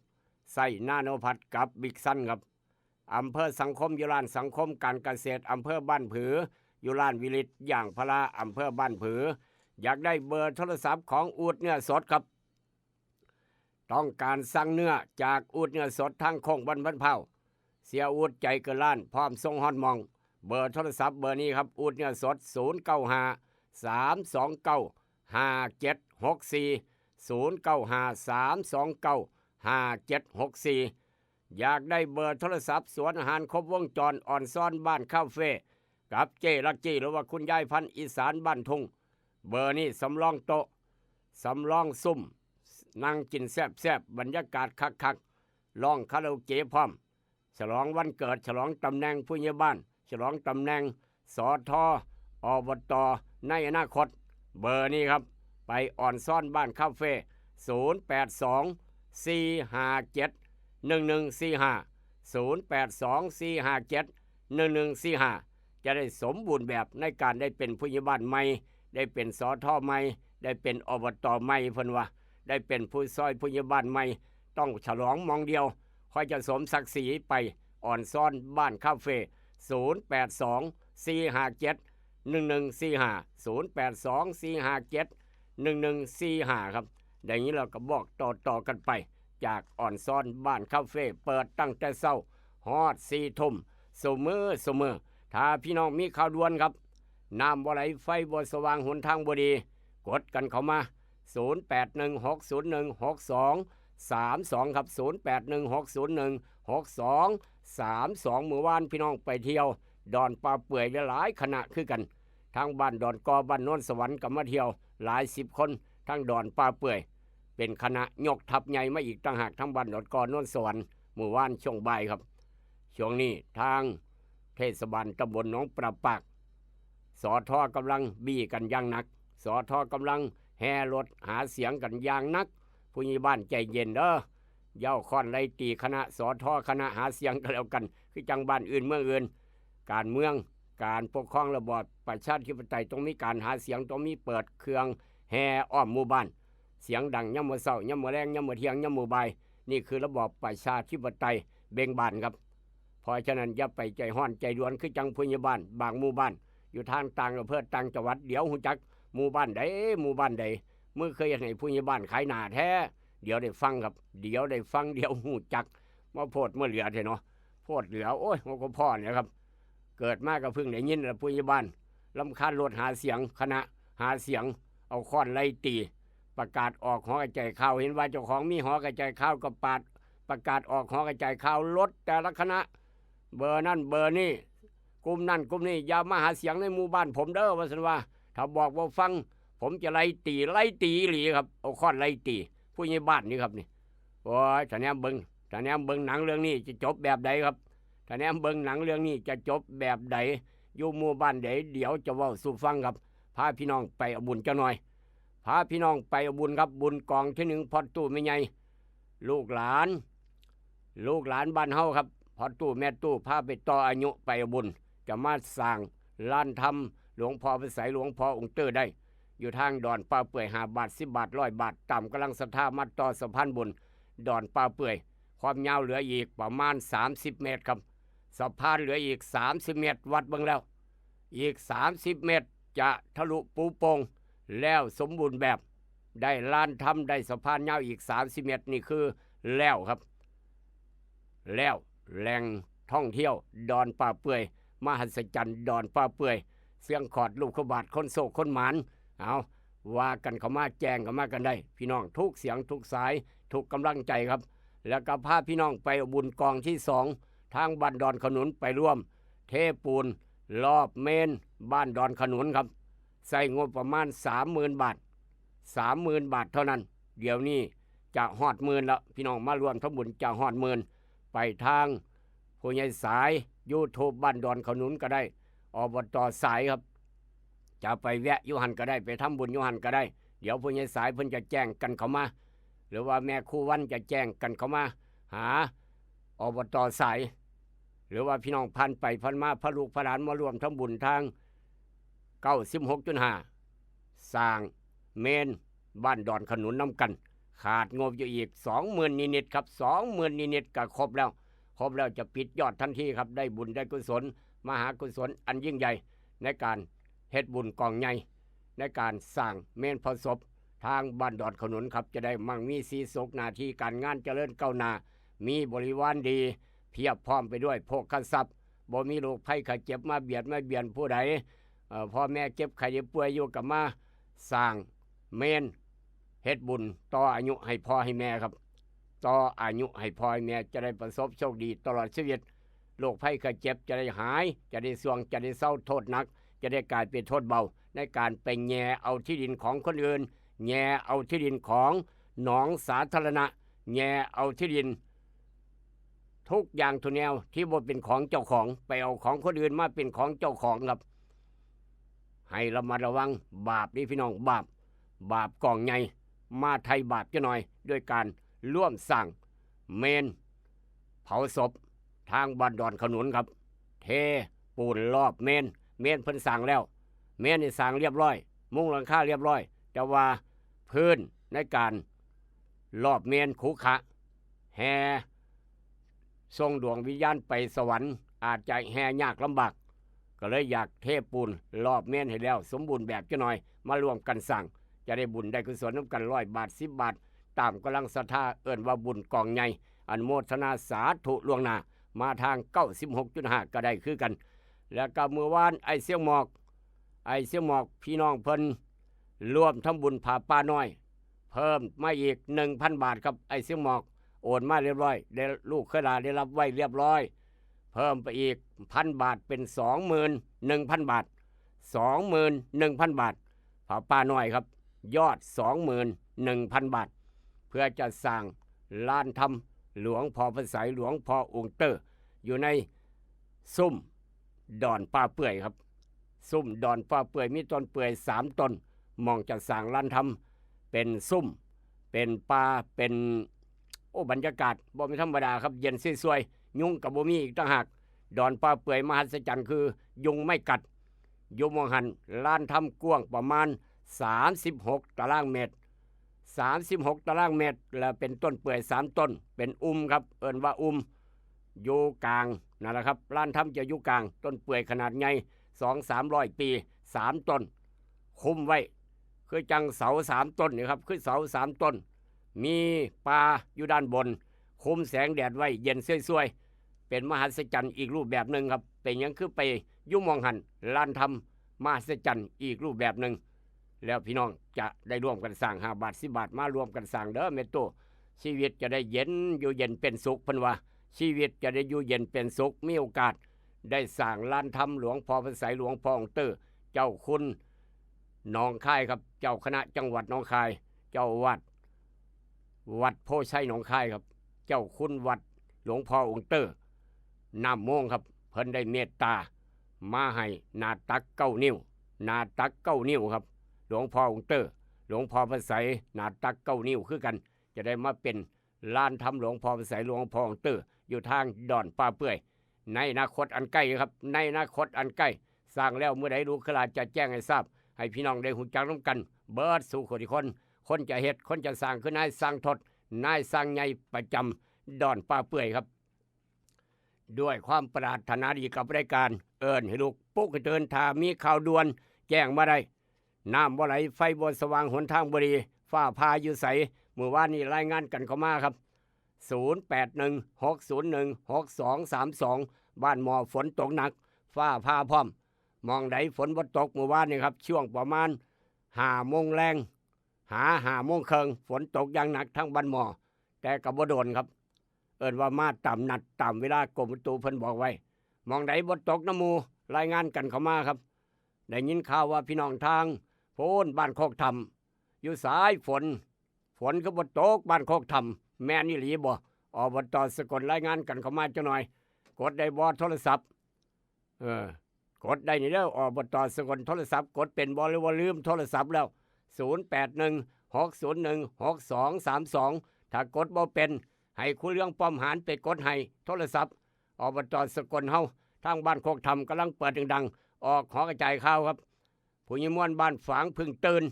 ใส่นาโนพัดกับบิ๊กซันครับอำเภอสังคมยุรานสังคมการเกษตรอำเภอบ้านผือยุรานวิริตอย่างพระอำเภอบ้านผืออยากได้เบอร์โทรศัพท์ของอูดเนื้อสดครับต้องการสั่งเนื้อจากอูดเนื้อสดทางโค้งบ้านเผาเสียอูดใจเกินล้านพร้อมส่งฮอดมองเบอร์โทรศัพท์เบอร์นี้ครับอูดเนื้อสด0953295764 อยากได้เบอร์โทรศัพท์สวนอาหารครบวงจรอ่อนซ่อนบ้านคาเฟ่กับเจลักจี้หรือว่าคุณยายพันธุ์อีสานบ้านทุ่งเบอร์นี้สำรองโต๊ะสำรองซุ่มนั่งกินแซ่บๆบรรยากาศคักๆร้องคาราโอเกะพร้อมฉลองวันเกิดฉลองตำแหน่งผู้ใหญ่บ้านฉลองตำแหน่งสทอบตในอนาคตเบอร์นี้ครับไปอ่อนซ่อนบ้านคาเฟ่0824571145 จะได้สมบูรณ์แบบในการได้เป็นผู้ใหญ่บ้านใหม่ได้เป็นสทใหม่ได้เป็นอบตใหม่เพิ่นว่าได้เป็นผู้ซอยผู้ใหญ่บ้านใหม่ต้องฉลองมองเดียวค่อยจะสมศักดิ์ศรีไปอ่อนซ่อนบ้านคาเฟ่0824571145ครับอย่างนี้เราก็บอกต่อกันไปจากอ่อนซ่อนบ้านคาเฟ่เปิดตั้งแต่เช้าฮอด4 ทุ่มเสมอถ้าพี่น้องมีข่าวด่วนครับน้ำบ่ไหลไฟบ่สว่างหนทางบ่ดีกดกันเข้ามา0816016232ครับ0816016232เมื่อวานพี่น้องไปเที่ยวดอนปลาเปื่อยหลายคณะคือกันทางบ้านดอนกอบ้านโน้นสวรรค์ก็มาเที่ยวหลาย10 คนทั้งดอนปลาเปื่อยเป็นคณะยกทัพใหญ่มาอีกต่างหากทั้งบ้านดอนกอโน้นสวรรค์เมื่อวานช่วงบ่ายครับช่วงนี้ทางเทศบาลตำบลหนองปลาปากสทกำลังบี้กันอย่างหนักสทกำลังแห่รถหาเสียงกันอย่างหนักผู้ใหญ่บ้านใจเย็นเด้อเย้าค้อนไล่ตีคณะสทคณะหาเสียงกันแล้วกันคือจังบ้านอื่นเมืองอื่นการเมืองการปกครองระบอบประชาธิปไตยต้องมีการหาเสียงต้องมีเปิดเครื่องแห่อ้อมหมู่บ้านเสียงดังย่ำมื้อเช้าย่ำมื้อแลงย่ำมื้อเที่ยงย่ำมื้อบ่ายนี่คือระบอบประชาธิปไตยเบ่งบานครับเพราะฉะนั้นอย่าไปใจห้อนใจด่วนคือจังผู้ใหญ่บ้านบางหมู่บ้านอยู่ทางต่างอำเภอต่างจังหวัดเดี๋ยวหูจักหมู่บ้านใดมือเคยให้ผู้ใหญ่บ้านขายหน้าแท้เดี๋ยวได้ฟังครับเดี๋ยวได้ฟังเดี๋ยวหูจักมาโพดเมื่อเหลือเถอะเนาะโพดเหลือโอ้ยมันก็พ่อเนี่ยครับเกิดมาก็เพิ่งได้ยินแล้วผู้ใหญ่บ้านรำคาญรถหาเสียงคณะหาเสียงเอาค้อนไล่ตีประกาศออกหอกระจายข่าวเห็นว่าเจ้าของมีหอกระจายข่าวก็ประกาศออกหอกระจายข่าวรถแต่ละคณะเบอร์นั่นเบอร์นี่กลุ่มนั่นกลุ่มนี้อย่ามาหาเสียงในหมู่บ้านผมเด้อว่าซั่นว่าถ้าบอกว่าฟังผมจะไล่ตีหลีครับเอาค้อนไล่ตีผู้ใหญ่บ้านนี่ครับนี่โอ้ยถ้าแนมเบิ่งหนังเรื่องนี้จะจบแบบใดครับถ้าแนมเบิ่งหนังเรื่องนี้จะจบแบบใดอยู่หมู่บ้านใดเดี๋ยวจะเว้าสู่ฟังครับพาพี่น้องไปเอาบุญจักหน่อยพาพี่น้องไปเอาบุญครับบุญกองที่1พอตู้แม่ใหญ่ลูกหลานบ้านเฮาครับพอตู้แม่ตู้พาไปต่ออายุไปเอาบุญจะมาสร้างลานธรรมหลวงพ่อพระไสยหลวงพ่อองค์เตอร์ได้อยู่ทางดอนปลาเปื่อย5 บาท10 บาท100 บาทตามกำลังศรัทธามาต่อสะพานบุญดอนปลาเปื่อย ความยาวเหลืออีกประมาณ30เมตรครับสะพานเหลืออีก30เมตรวัดเบิ่งแล้วอีก30เมตรจะทะลุปูโป่งแล้วสมบูรณ์แบบได้ลานทำได้สะพานยาวอีก30เมตรนี่คือแล้วครับแล้วแหล่งท่องเที่ยวดอนป่าเปื่อยมหัศจรรย์ดอนป่าเปื่อยเสียงขอดลูกขบาทคนโศกคนหมานเอาว่ากันเข้ามาแจ้งเข้ามากันได้พี่น้องทุกเสียงทุกสายทุกกำลังใจครับแล้วก็พาพี่น้องไปบุญกองที่2ทางบ้านดอนขนุนไปร่วมเทปูนรอบเมนบ้านดอนขนุนครับใส่งบประมาณ 30,000 บาท 30,000 บาทเท่านั้นเดี๋ยวนี้จะฮอดหมื่นแล้วพี่น้องมารวมทั้งบุญจะฮอดหมื่นไปทางผู้ใหญ่สาย YouTube บ้านดอนขนุนก็ได้อบต.สายครับจะไปแวะยุหันก็ได้ไปทำบุญยุหันก็ได้เดี๋ยวผู้ใหญ่สายเพิ่นจะแจ้งกันเข้ามาหรือว่าแม่ครูวันจะแจ้งกันเข้ามาหาอบต.สายหรือว่าพี่น้องพันไปพันมาพระลูกพระหลานมารวมทำบุญทาง 96.5 สร้างเมนบ้านดอนขนุนน้ำกันขาดงบอยู่อีก 20,000 นิดๆครับ 20,000 นิดๆก็ครบแล้วจะปิดยอดทันทีครับได้บุญได้กุศลมหากุศลอันยิ่งใหญ่ในการเฮ็ดบุญกองใหญ่ในการสร้างเมนเผาศพทางบ้านดอนขนุนครับจะได้มั่งมีสีสุขหน้าที่การงานเจริญก้าวหน้ามีบริวารดีเพียบพร้อมไปด้วยโภคทรัพย์บ่มีโรคภัยไข้เจ็บมาเบียดผู้ใดพ่อแม่เจ็บไข้ป่วยอยู่กับมาสร้างเมนเฮ็ดบุญต่ออายุให้พ่อให้แม่ครับต่ออายุให้พ่อให้แม่จะได้ประสบโชคดีตลอดชีวิตโรคภัยไข้เจ็บจะได้หายจะได้สวงจะได้เศร้าโทษหนักจะได้กลายเป็นโทษเบาในการไปแย่เอาที่ดินของคนอื่นแย่เอาที่ดินของหนองสาธารณะแย่เอาที่ดินทุกอย่างทุกแนวที่บ่เป็นของเจ้าของไปเอาของคนอื่นมาเป็นของเจ้าของครับให้ระมัดระวังบาปนี่พี่น้องบาปกองใหญ่มาไทยบาปจะหน่อยด้วยการร่วมสร้างเมนเผาศพทางบ้านดอนขนุนครับเทปูนรอบเมนเพิ่นสร้างแล้วเมนนี่สร้างเรียบร้อยมุงหลังคาเรียบร้อยแต่ว่าพื้นในการรอบเมนขรุขระแห่ส่งดวงวิญญาณไปสวรรค์อาจจะแห่ยากลำบากก็เลยอยากเทปูนรอบเมนให้แล้วสมบูรณ์แบบจะหน่อยมารวมกันสร้างจะได้บุญได้กุศลน้ำกัน100 บาท10 บาทตามกำลังศรัทธาเอิ้นว่าบุญกองใหญ่อันโมทนาสาธุล่วงหน้ามาทาง 96.5 ก็ได้คือกันแล้วก็เมื่อวานไอเสียงหมอกพี่น้องเพิ่นรวมทำบุญผาป่าน้อยเพิ่มมาอีก 1,000 บาทครับไอเสียงหมอกโอนมาเรียบร้อยได้ลูกเคยลาได้รับไว้เรียบร้อยเพิ่มไปอีก 1,000 บาทเป็น 21,000 บาท 21,000 บาทผาป่าน้อยครับยอด 21,000 บาทเพื่อจะสร้างลานธรรมหลวงพ่อพระไสยหลวงพ่อองค์เตอร์อยู่ในซุ้มดอนป่าเปื่อยครับซุ้มดอนป่าเปื่อยมีต้นเปื่อย3ต้นมองจะสร้างลานธรรมเป็นซุ้มเป็นป่าเป็นบรรยากาศบ่ไม่ธรรมดาครับเย็นสวยๆยุงกับบ่มีอีกต่างหากดอนป่าเปื่อยมหัศจรรย์คือยุงไม่กัดยุงมองหันลานธรรมกว้างประมาณ36 ตารางเมตร36 ตารางเมตรแล้วเป็นต้นเปื่อย3ต้นเป็นครับเอิ้นว่าอยู่กลางนั่นแหละครับลานธรรมจะอยู่กลางต้นเปื่อยขนาดใหญ่ 200-300 ปี3ต้นคุมไว้คือจังเสา3ต้นนี่ครับคือเสา3ต้นมีปลาอยู่ด้านบนคุมแสงแดดไว้เย็นสวยๆเป็นมหัศจรรย์อีกรูปแบบหนึ่งครับเป็นยังคือไปยุ่มองหันลานธรรมมหัศจรรย์อีกรูปแบบหนึ่งแล้วพี่น้องจะได้ร่วมกันสร้าง5 บาท10 บาทมารวมกันสร้างเด้อเมตโตชีวิตจะได้เย็นอยู่เย็นเป็นสุขเพิ่นว่าชีวิตจะได้อยู่เย็นเป็นสุขมีโอกาสได้สร้างลานธรรมหลวงพ่อพระไสยหลวงพ่อองค์เตอร์เจ้าคุณหนองคายครับเจ้าคณะจังหวัดหนองคายเจ้าวัดโพชัยหนองคายครับเจ้าคุณวัดหลวงพ่อองค์เตอร์น้ำม่วงครับเพิ่นได้เมตตามาให้นาตัก9 นิ้วครับหลวงพ่อองค์เตอร์หลวงพ่อพระไสยนาตัก9 นิ้วคือกันจะได้มาเป็นลานธรรมหลวงพ่อพระไสยหลวงพ่อองค์เตอร์อยู่ทางดอนป่าเปื่อยในอนาคตอันใกล้ครับในอนาคตอันใกล้สร้างแล้วเมื่อใดรู้ขลาดจะแจ้งให้ทราบให้พี่น้องได้หูจักร่วมกันเบิดสู่คนที่คนจะเฮ็ดคนจะสร้างคือนายสร้างทดนายสร้างใหญ่ประจ ดอนป่าเปื่อยครับด้วยความปรารถนาดีกับรายการเอิญให้ลูกปุ๊กให้เดินทางมีข่าวด่วนแจ้งมาได้น้ำบ่ไหลไฟบ่สว่างหนทางบ่ดีฟ้าพาอยู่ใสเมื่อวานนี้รายงานกันเข้ามาครับ0816016232บ้านหมอฝนตกหนักฟ้าพาพร้อมมองใดฝนบ่ตกเมื่อวานนี้ครับช่วงประมาณ5 โมงแรง5 โมงครึ่งฝนตกอย่างหนักทั้งบ้านหมอแต่ก็บ่โดนครับเอิ้นว่ามาตามนัดตามเวลากรมอุตุเพิ่นบอกไว้มองใดบ่ตกน้ำหมู่รายงานกันเข้ามาครับได้ยินข่าวว่าพี่น้องทางโพนบ้านโคกธรรมอยู่สายฝนก็บ่ตกบ้านโคกธรรมแม่นอีหลีบ่อบต.สกลรายงานกันเข้ามาจังหน่อยกดได้บ่โทรศัพท์กดได้นี่เด้ออบต.สกลโทรศัพท์กดเป็นบ่หรือว่าลืมโทรศัพท์แล้ว0816016232ถ้ากดบ่เป็นให้คุณเรื่องป้อมหารไปกดให้โทรศัพท์อบต.สกลเฮาทางบ้านโคกธรรมกำลังเปิดดังๆออกขอกระจายข่าวครับผู้ใหญ่ม่วนบ้านฝางพึ่งตื่น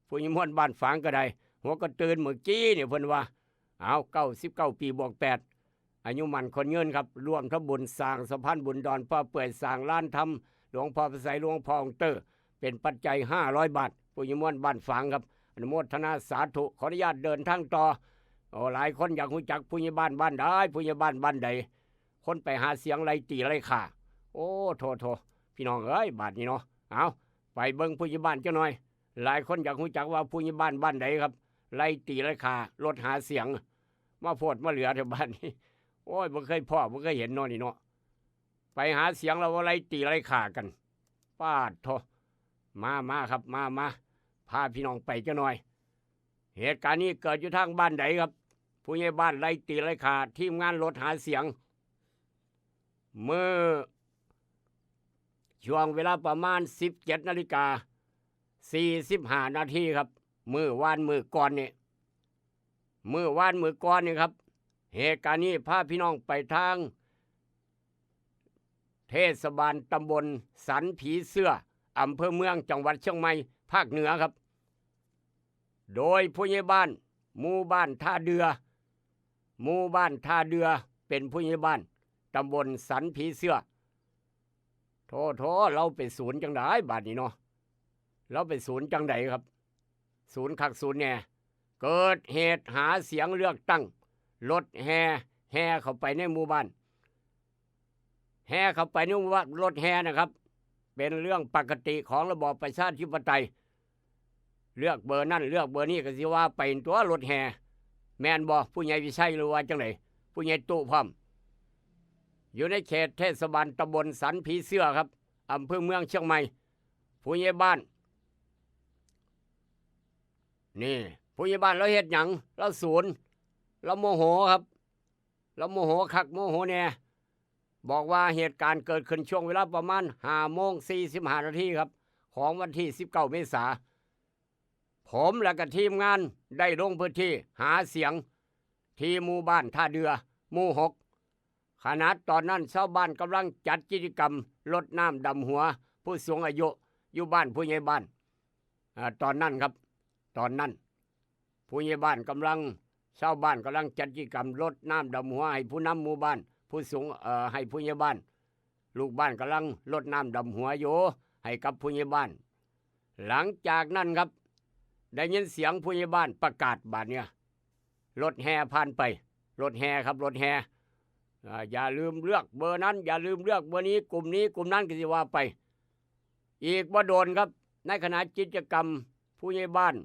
ผู้ใหญ่ม่วนบ้านฝางก็ได้หัวก็ตื่นเมื่อกี้เนี่ยเพิ่นว่าเอา99 ปีบวก8อายุมันคนเงินครับรวมทั้งบุญสร้างสะพานบุญดอนพ่อเปื่อยสร้างล้านธรรมหลวงพ่อพระไสยหลวงพ่อองค์เตอร์เป็นปัจจัย500 บาทผู้ใหญ่ม่วนบ้านฝางครับอนุโมทนาสาธุขออนุญาตเดินทางต่อหลายคนอยากรู้จักผู้ใหญ่บ้านบ้านใดผู้ใหญ่บ้านบ้านใดคนไปหาเสียงไรตีไรข่าโอ้โทพี่น้องเอ้ยบาทนี้เนาะเอาไปเบิ่งผู้ใหญ่บ้านเจ้าหน่อยหลายคนอยากรู้จักว่าผู้ใหญ่บ้านบ้านใดครับไล่ตีไล่ข่ารถหาเสียงมาโพดมาเหลือแถวบ้านนี้โอ้ยบ่เคยพ่อบ่เคยเห็นเนาะนี่เนาะไปหาเสียงเราว่าไล่ตีไล่ข่ากันป้าดโทมาครับมาพาพี่น้องไปเจ้าหน่อยเหตุการณ์นี้เกิดอยู่ทางบ้านใดครับผู้ใหญ่บ้านไล่ตีไล่ข่าทีมงานรถหาเสียงเมื่อช่วงเวลาประมาณ17:45 นาทีครับมื้อวานมื้อก่อนนี่ครับเหตุการณ์นี้พาพี่น้องไปทางเทศบาลตำบลสันผีเสื้ออำเภอเมืองจังหวัดเชียงใหม่ภาคเหนือครับโดยผู้ใหญ่บ้านหมู่บ้านท่าเรือเป็นผู้ใหญ่บ้านตำบลสันผีเสื้อโทเราไปศูนย์จังไดบาดนี้เนาะเราไปศูนย์จังไดครับศูนย์คักศูนย์แน่เกิดเหตุหาเสียงเลือกตั้งรถแห่เข้าไปในหมู่บ้านรถแห่นะครับเป็นเรื่องปกติของระบอบประชาธิปไตยเลือกเบอร์นั่นเลือกเบอร์นี้ก็สิว่าไปตัวรถแห่แม่นบ่ผู้ใหญ่วิชัยหรือว่าจังไดผู้ใหญ่ตู้พร้อมอยู่ในเขตเทศบาลตำบลสันผีเสื้อครับอำเภอเมืองเชียงใหม่ผู้ใหญ่บ้านนี่ผู้ใหญ่บ้านเราเฮ็ดหยังเราศูนย์เราโมโหครับเราโมโหคักโมโหแน่บอกว่าเหตุการณ์เกิดขึ้นช่วงเวลาประมาณ5:45 นาทีครับของวันที่19 เมษายนผมและก็ทีมงานได้ลงพื้นที่หาเสียงที่หมู่บ้านท่าเรือหมู่ 6ขณะตอนนั้นชาวบ้านกำลังจัดกิจกรรมรดน้ำดำหัวผู้สูงอายุอยู่บ้านผู้ใหญ่บ้านตอนนั้นผู้ใหญ่บ้านชาวบ้านกำลังจัดกิจกรรมรดน้ำดำหัวให้ผู้นำหมู่บ้านผู้สูงให้ผู้ใหญ่บ้านลูกบ้านกำลังรดน้ำดำหัวอยู่ให้กับผู้ใหญ่บ้านหลังจากนั้นครับได้ยินเสียงผู้ใหญ่บ้านประกาศบาดเนี่ยรถแห่ผ่านไปรถแห่ครับรถแห่อย่าลืมเลือกเบอร์นั้นอย่าลืมเลือกเบอร์นี้กลุ่มนั้นก็สิว่าไปอีกบ่โดนครับในขณะกิจกรรมผู้ใหญ่บ้าน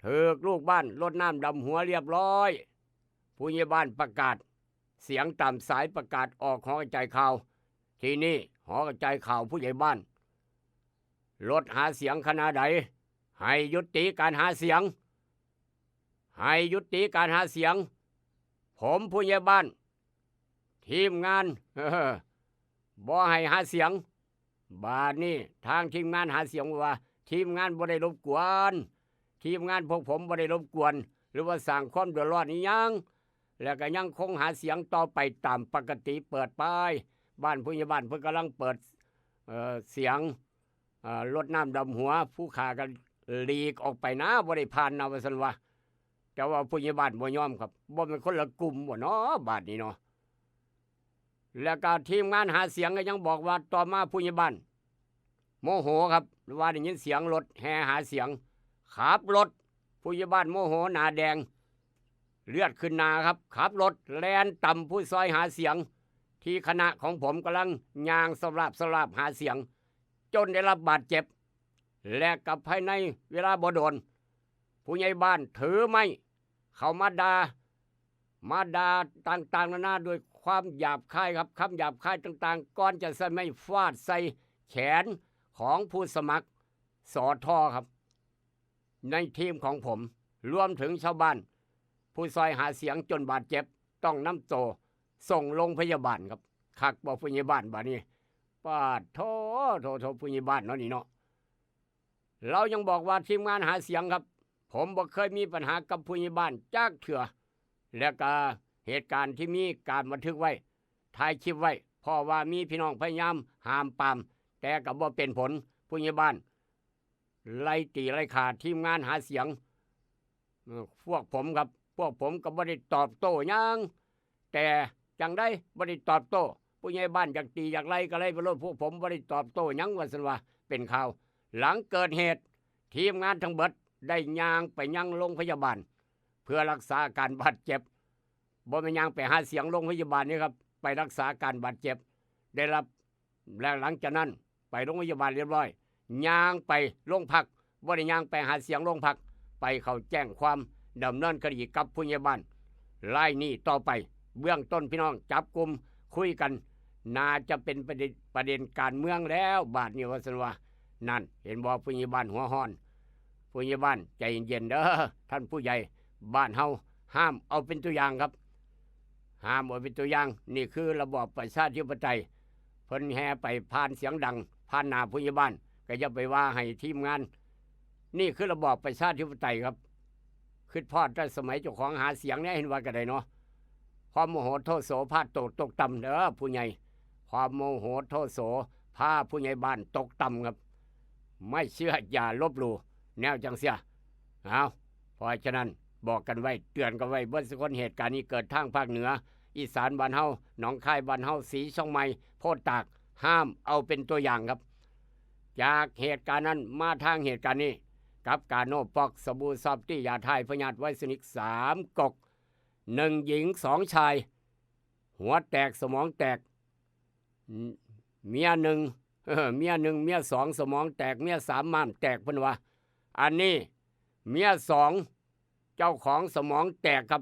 ถูกลูกบ้านรดน้ำดำหัวเรียบร้อยผู้ใหญ่บ้านประกาศเสียงตามสายประกาศออกหอกระจายข่าวทีนี้หอกระจายข่าวผู้ใหญ่บ้านรถหาเสียงคณะใดให้ยุติการหาเสียงผมผู้ใหญ่บ้านทีมงานบ่ให้หาเสียงบาดนี้ทางทีมงานหาเสียงว่าทีมงานบ่ได้รบกวนทีมงานพวกผมบ่ได้รบกวนหรือว่าสร้างความเดือดร้อนอีหยังแล้วก็ยังคงหาเสียงต่อไปตามปกติเปิดป้ายบ้านผู้ใหญ่บ้านเพิ่นกำลังเปิดเสียงรดน้ำดำหัวผู้ขากันหลีกออกไปนะบ่ได้ผ่านนะว่าซั่นว่า แต่ว่าผู้ใหญ่บ้านบ่ยอมครับบ่เป็นคนละกลุ่มบ่เนาะบาดนี้เนาะแล้วก็ทีมงานหาเสียงก็ยังบอกว่าต่อมาผู้ใหญ่บ้านโมโหครับว่าได้ยินเสียงรถแห่หาเสียงขับรถผู้ใหญ่บ้านโมโหหน้าแดงเลือดขึ้นหน้าครับขับรถแล่นต่ำผู้ซอยหาเสียงที่คณะของผมกำลังย่างสลับหาเสียงจนได้รับบาดเจ็บและกับภายในเวลาบ่โดนผู้ใหญ่บ้านถือไม้เข้ามาด่าต่างๆนานาด้วยความหยาบคายครับคำหยาบคายต่างๆก่อนจะใส่ไม้ฟาดใส่แขนของผู้สมัครสอทอครับในทีมของผมรวมถึงชาวบ้านผู้ซอยหาเสียงจนบาดเจ็บต้องนำโตส่งโรงพยาบาลครับคักบ่ผู้ใหญ่บ้านบาดนี้ปาดโทผู้ใหญ่บ้านเนาะนี่เนาะเรายังบอกว่าทีมงานหาเสียงครับผมบ่เคยมีปัญหากับผู้ใหญ่บ้านจักเถื่อและก็เหตุการณ์ที่มีการบันทึกไว้ถ่ายคลิปไว้เพราะว่ามีพี่น้องพยายามห้ามปรามแต่ก็บ่เป็นผลผู้ใหญ่บ้านไล่ตีไล่ขาทีมงานหาเสียงพวกผมครับพวกผมก็บ่ได้ตอบโต้หยังแต่จังได้บ่ได้ตอบโต้ผู้ใหญ่บ้านอยากตีอยากไล่ก็ไล่ไปโลดพวกผมบ่ได้ตอบโต้หยังว่าซั่นว่าเป็นข่าวหลังเกิดเหตุทีมงานทั้งเบิดได้ย่างไปยังโรงพยาบาลเพื่อรักษาอาการบาดเจ็บบ่แม่นย่างไปหาเสียงโรงพยาบาลนี่ครับไปรักษาอาการบาดเจ็บได้รับแล้วหลังจากนั้นไปโรงพยาบาลเรียบร้อยย่างไปโรงพักบ่ได้ย่างไปหาเสียงโรงพักไปเข้าแจ้งความดำเนินคดีกับผู้ใหญ่บ้านรายนี้ต่อไปเบื้องต้นพี่น้องจับกลุ่มคุยกันน่าจะเป็นประเด็นการเมืองแล้วบาดนี้ว่าซั่นว่านั่นเห็นบ่ผู้ใหญ่บ้านหัวฮ้อนผู้ใหญ่บ้านใจเย็นๆเด้อท่านผู้ใหญ่บ้านเฮาห้ามเอาเป็นตัวอย่างครับห้ามเอาเป็นตัวอย่างนี่คือระบอบประชาธิปไตยเพิ่นแห่ไปผ่านเสียงดังผ่านหน้าผู้ใหญ่บ้านก็อย่าไปว่าให้ทีมงานนี่คือระบอบประชาธิปไตยครับคิดพอดแต่สมัยเจ้าของหาเสียงเนี่ยเห็นว่าก็ได้เนาะความโมโหโทโสพาตกต่ำเด้อผู้ใหญ่ความโมโหโทโสพาผู้ใหญ่บ้านตกต่ำครับไม่เชื่ออย่าลบหลู่แนวจังเสียเอาเพราะฉะนั้นบอกกันไว้เตือนกันไว้เบื้องต้นเหตุการณ์นี้เกิดทางภาคเหนืออีสานบ้านเฮาหนองคายบ้านเฮาศรีช่องไม้โพธิ์ตากห้ามเอาเป็นตัวอย่างครับจากเหตุการณ์นั้นมาทางเหตุการณ์นี้กับการโนปอกสบู่ซอฟตี้ยาทายพยาธิไวสนิก3กก1หญิง2ชายหัวแตกสมองแตกเมียหนึ่งเมียสองสมองแตกเมีย3ม้ามแตกเพิ่นว่าอันนี้เมีย2เจ้าของสมองแตกครับ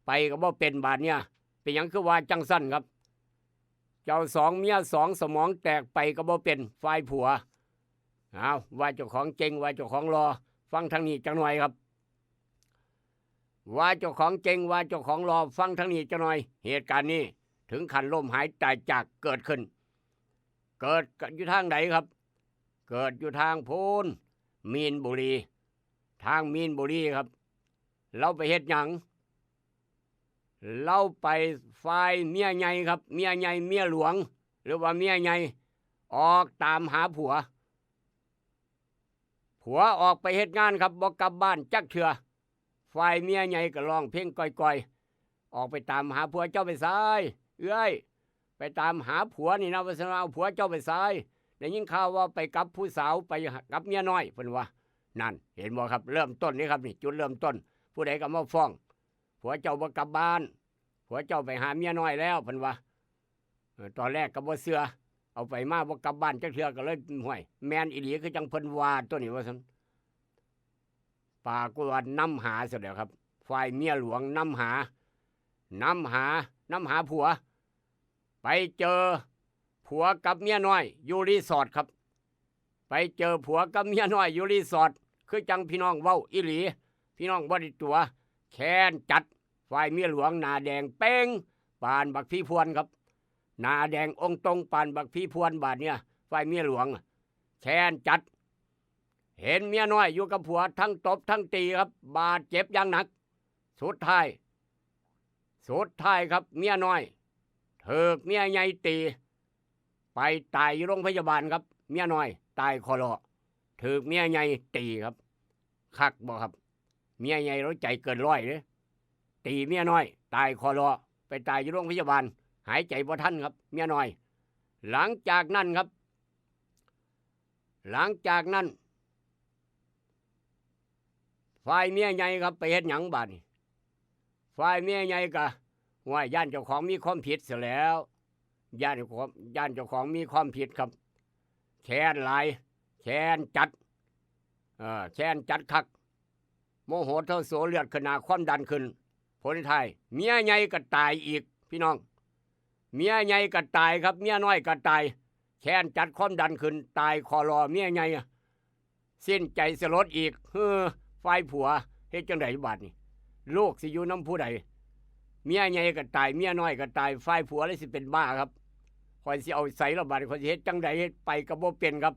ไปก็บ่เป็นบาดเนี่ยเป็นหยังคือว่าจังสั้นครับเจ้า2เมีย2สมองแตกไปก็บ่เป็นฝ่ายผัวเอาว่าเจ้าของเจงว่าเจ้าของรอฟังทางนี้จังหน่อยครับว่าเจ้าของเจงว่าเจ้าของรอฟังทางนี้จังหน่อยเหตุการณ์นี้ถึงขั้นล้มหายตายจากเกิดขึ้นเกิดอยู่ทางไหนครับเกิดอยู่ทางโพนมีนบุรีทางมีนบุรีครับเราไปเฮ็ดหยังเราไปฝ่ายเมียใหญ่ครับเมียใหญ่เมียหลวงหรือว่าเมียใหญ่ออกตามหาผัวออกไปเฮ็ดงานครับบ่กลับบ้านจักเถื่อฝ่ายเมียใหญ่ก็ร้องเพลงก่อยๆออกไปตามหาผัวเจ้าไปซ้ายเอ้ยไปตามหาผัวนี่นะว่าซั่นเอาผัวเจ้าไปซ้ายได้ยินข่าวว่าไปกับผู้สาวไปกับเมียน้อยเพิ่นว่านั่นเห็นบ่ครับเริ่มต้นนี่ครับนี่จุดเริ่มต้นผู้ใดก็มาฟ้องผัวเจ้าบ่กลับบ้านผัวเจ้าไปหาเมียน้อยแล้วเพิ่นว่าตอนแรกก็บ่เชื่อเอาไปมาบ่กลับบ้านจักเทื่อก็เลยห่วยแม่นอีหลีคือจังเพิ่นว่าตัวนี้ว่าซั่นปากว่านำหาซะแล้วครับฝ่ายเมียหลวงนำหาผัวไปเจอผัวกับเมียน้อยอยู่รีสอร์ทครับไปเจอผัวกับเมียน้อยอยู่รีสอร์ทคือจังพี่น้องเว้าอีหลีพี่น้องบ่ได้ตัวแค้นจัดฝ่ายเมียหลวงหน้าแดงเป้งปานบักพี่พวนครับหน้าแดงองค์ตรงปานบักพี่พวนบาดเนี่ยฝ่ายเมียหลวงแค้นจัดเห็นเมียน้อยอยู่กับผัวทั้งตบทั้งตีครับบาดเจ็บอย่างหนักสุดท้ายครับเมียน้อยถูกเมียใหญ่ตีไปตายอยู่โรงพยาบาลครับเมียน้อยตายคอรอถูกเมียใหญ่ตีครับคักบ่ครับ เมียใหญ่เราใจเกินร้อยเลยตีเมียน้อยตายคอรอไปตายอยู่โรงพยาบาลหายใจบ่ทันครับเมียน้อยหลังจากนั้นครับหลังจากนั้นฝ่ายเมียใหญ่ครับไปเฮ็ดหยังบาดนี่ฝ่ายเมียใหญ่ก็ว่าย่านเจ้าของมีความผิดเสียแล้วย่านเจ้าของมีความผิดครับแค้นหลายแค้นจัดแค้นจัดคักโมโหเท่าโสเลือดขึ้นหน้าความดันขึ้นผลท้ายเมียใหญ่ก็ตายอีกพี่น้องเมียใหญ่ก็ตายครับเมียน้อยก็ตายแค้นจัดความดันขึ้นตายคอรอเมียใหญ่สิ้นใจสลดอีกฝ่ายผัวเฮ็ดจังไดบาดนี่ลูกสิอยู่น้ำผู้ใดเมียใหญ่ก็ตายเมียน้อยก็ตายฝ่ายผัวเลยสิเป็นบ้าครับคอยสิเอาใส่ระบาดคอยสิเฮ็ดจังไดเฮ็ดไปก็บ่เป็นครับ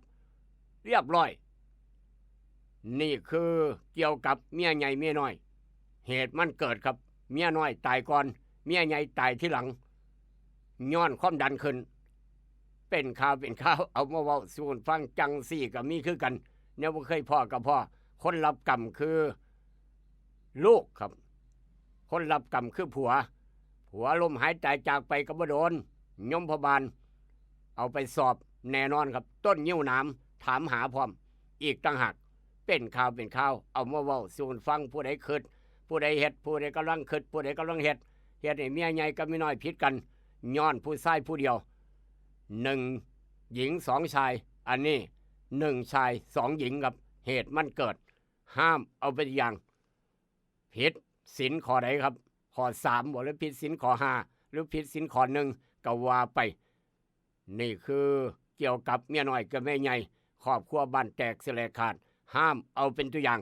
เรียบร้อยนี่คือเกี่ยวกับเมียใหญ่เมียน้อยเหตุมันเกิดครับเมียน้อยตายก่อนเมียใหญ่ตายที่หลังย้อนความดันขึ้นเป็นข่าวเอามาเว้าสู่ฟังจังซี่ก็มีคือกันเนี่ยบ่เคยพ่อกับพ่อคนรับกรรมคือลูกครับคนรับกรรมคือผัวลมหายใจจากไปก็บ่โดนยมพบาลเอาไปสอบแน่นอนครับต้นยิ้วน้ำถามหาพร้อมอีกต่างหากเป็นข่าวเอามาเว้าสู่ฟังผู้ใดคิดผู้ใดเฮ็ดผู้ใดกำลังคิดผู้ใดกำลังเฮ็ดให้เมียใหญ่กับเมียน้อยผิดกันย้อนผู้ชายผู้เดียว1 หญิง 2 ชายอันนี้1 ชาย 2 หญิงครับเหตุมันเกิดห้ามเอาเป็นอย่างผิดศีลข้อใดครับข้อ3บ่หรือผิดศีลข้อ5หรือผิดศีลข้อ1ก็ว่าไปนี่คือเกี่ยวกับเมียน้อยกับแม่ใหญ่ครอบครัวบ้านแตกสลายขาดห้ามเอาเป็นตัวอย่าง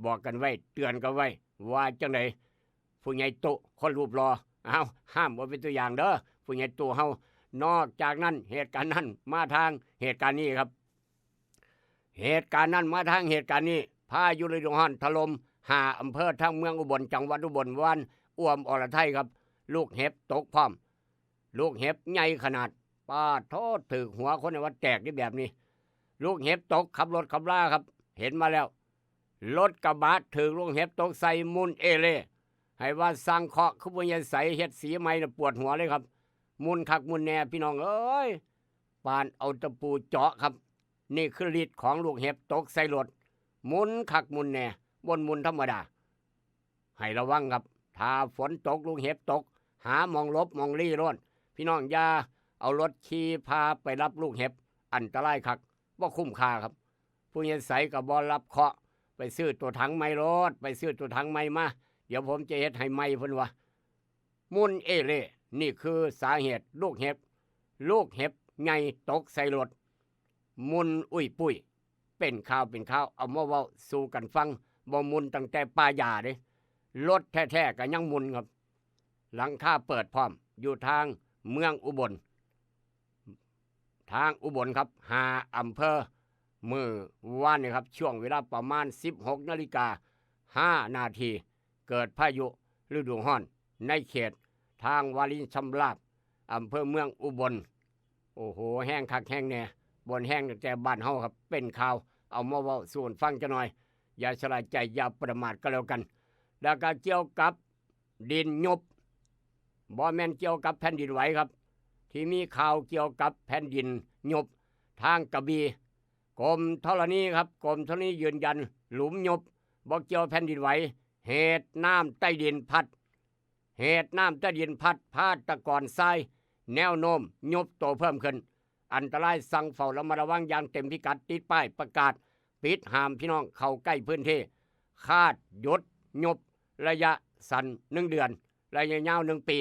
บอกกันไว้เตือนกันไว้ว่าจังไดผู้ใหญ่โตคนรูปรอห้ามเอาเป็นตัวอย่างเด้อผู้ใหญ่โตเฮานอกจากนั้นเหตุการณ์นั้นมาทางเหตุการณ์นี้ครับเหตุการณ์นั้นมาทางเหตุการณ์นี้พายุฤดูร้อนถล่ม5 อำเภอทั้งเมืองอุบลจังหวัดอุบลวันอ้วมอรไทยครับลูกเห็บตกพร้อมลูกเห็บใหญ่ขนาดปาโทษถึกหัวคนในวัดแตกนี่แบบนี้ลูกเห็บตกขับรถขับลาครับเห็นมาแล้วรถกระบะถึกลูกเห็บตกใส่มุนเอเล่ให้ว่าสร้างเคาะขบวนใสเฮ็ดสีไม้น่ะปวดหัวเลยครับมุนคักมุนแน่พี่น้องเอ้ยปานเอาตะปูเจาะครับนี่คือฤทธิ์ของลูกเห็บตกใส่รถมุนคักมุนแน่บนมุนธรรมดาให้ระวังครับถ้าฝนตกลูกเห็บตกหามองลบมองลี่ร่นพี่น้องอย่าเอารถขี่พาไปรับลูกเห็บอันตรายคักบ่คุ้มค่าครับผู้ใหญ่ใสก็บ่รับเคาะไปซื้อตัวถังไม้รถไปซื้อตัวถังไม้มาเดี๋ยวผมจะเฮ็ดให้ไม้เพิ่นว่ามุนเอเล่นี่คือสาเหตุลูกเห็บใหญ่ตกใส่รถมุนอุ้ยปุ้ยเป็นข่าวเอามาเว้าสู่กันฟังบ่มุนตั้งแต่ป่าหญ้าเด้รถแท้ๆก็ยังมุนครับหลังคาเปิดพร้อมอยู่ทางเมืองอุบลครับ5 อำเภอมื้อวานนี่ครับช่วงเวลาประมาณ 16:05 นาทีเกิดพายุฤดูร้อนในเขตทางวารินชำราบอำเภอเมืองอุบลโอ้โหแห้งคักแห้งแน่บนแห้งแต่บ้านเฮาครับเป็นข่าวเอามาเว้าสู่ฟังจะหน่อยอย่าชะล่าใจอย่าประมาทก็แล้วกันแล้วก็เกี่ยวกับดินยุบบ่แม่นเกี่ยวกับแผ่นดินไหวครับที่มีข่าวเกี่ยวกับแผ่นดินยุบทางกระบี่กรมธรณีครับกรมธรณียืนยันหลุมยุบบ่เกี่ยวแผ่นดินไหวเหตุน้ำใต้ดินพัดพาดตะกอนทรายแนวโน้มยุบโตเพิ่มขึ้นอันตรายสั่งเฝ้าระมัดระวังอย่างเต็มพิกัดติดป้ายประกาศปิดห้ามพี่น้องเข้าใกล้พื้นที่คาดหยุดยุบระยะสั้น1 เดือนระยะยาว1 ปี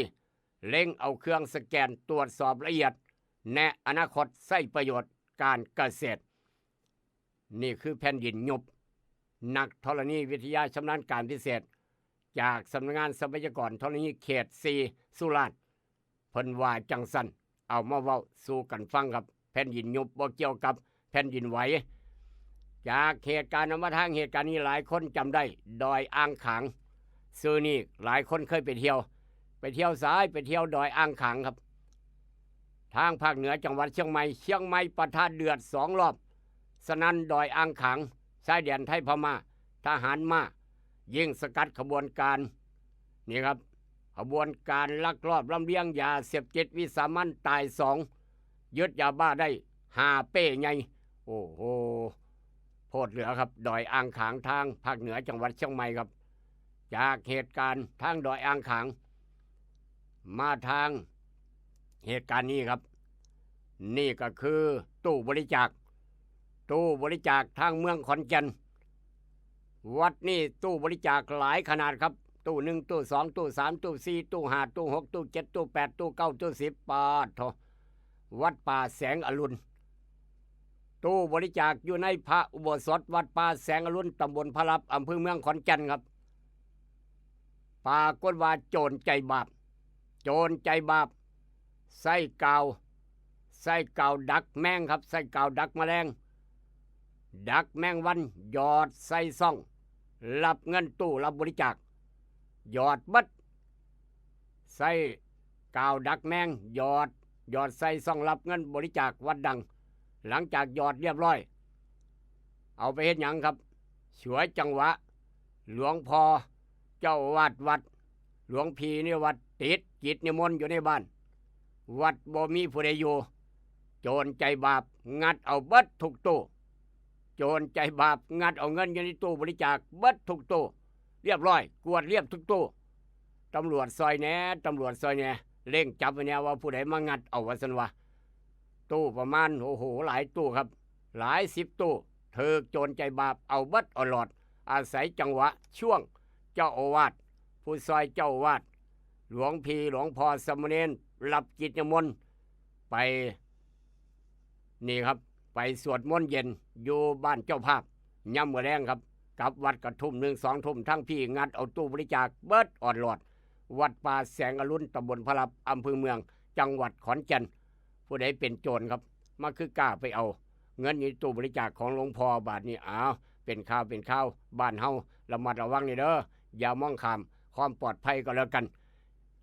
เร่งเอาเครื่องสแกนตรวจสอบละเอียดแนะอนาคตใช้ประโยชน์การเกษตรนี่คือแผ่นดินยุบนักธรณีวิทยาชำนาญการพิเศษจากสำนักงานทรัพยากรธรณีเขต 4 สุราษฎร์เพิ่นว่าจังสันเอามาเว้าสู่กันฟังครับแผ่นดินยุบบ่เกี่ยวกับแผ่นดินไหวจากเหตุการณ์มาทางเหตุการณ์นี้หลายคนจำได้ดอยอ่างขางซื่อนี่หลายคนเคยไปเที่ยวสายไปเที่ยวดอยอ่างขางครับทางภาคเหนือจังหวัดเชียงใหม่ปะทะเดือด2 รอบสนั่นดอยอ่างขางชายแดนไทยพม่าทหารมา ยิ่งสกัดขบวนการนี่ครับขบวนการลักลอบลำเลียงยาเสพติดวิสามันตาย2ยึดยาบ้าได้5 เป้ใหญ่โอ้โหโพดเหลือครับดอยอ่างขางทางภาคเหนือจังหวัดเชียงใหม่ครับจากเหตุการณ์ทางดอยอ่างขางมาทางเหตุการณ์นี้ครับนี่ก็คือตู้บริจาคทางเมืองขอนแก่นวัดนี่ตู้บริจาคหลายขนาดครับตู้1ตู้2ตู้3ตู้4ตู้5ตู้6ตู้7ตู้8ตู้9ตู้10ปาดโถวัดป่าแสงอรุณตู้บริจาคอยู่ในพระอุโบสถวัดป่าแสงอรุณตำบลพระลับอำเภอเมืองขอนแก่นครับปรากฏว่าโจรใจบาปใส่กาวดักแมงครับใส่กาวดักแมลงดักแมงวันหยอดใส่ซ่องรับเงินตู้รับบริจาคหยอดบัดใส่กาวดักแมงหยอดใส่ซ่องรับเงินบริจาควัดดังหลังจากหยอดเรียบร้อยเอาไปเฮ็ดหยังครับฉวยจังหวะหลวงพ่อเจ้าวัดหลวงพี่นี่วัดติดกิจนิมนต์อยู่ในบ้านวัดบ่มีผู้ใดอยู่โจรใจบาปงัดเอาเบิดทุกตู้โจรใจบาปงัดเอาเงินอยู่ในตู้บริจาคเบิดทุกตู้เรียบร้อยกวดเรียบทุกตู้ตำรวจซอยแหน่เร่งจับไว้แน่ว่าผู้ใดมางัดเอาว่าซั่นว่าตู้ประมาณโอ้โหหลายตู้ครับหลาย10ตู้เถิกโจรใจบาปเอาเบิดเอาหลอดอาศัยจังหวะช่วงเจ้าอาวาสผู้ซอยเจ้าอาวาสหลวงพี่หลวงพ่อสมณเณรรับกิจนิมนต์ไปนี่ครับไปสวดมนต์เย็นอยู่บ้านเจ้าภาพย่ำมื้อแรงครับกลับวัดกระทุ่ม1 2 ทุ่มทั้งพี่งัดเอาตู้บริจาคเบิดอ่อนหลอดวัดป่าแสงอรุณตำบลพระลับอำเภอเมืองจังหวัดขอนแก่นผู้ใดเป็นโจรครับมาคือกล้าไปเอาเงินในตู้บริจาคของหลวงพ่อบาทนี่เป็นข้าวบ้านเฮาระมัดระวังนี่เด้ออย่ามองข้ามความปลอดภัยก็แล้วกัน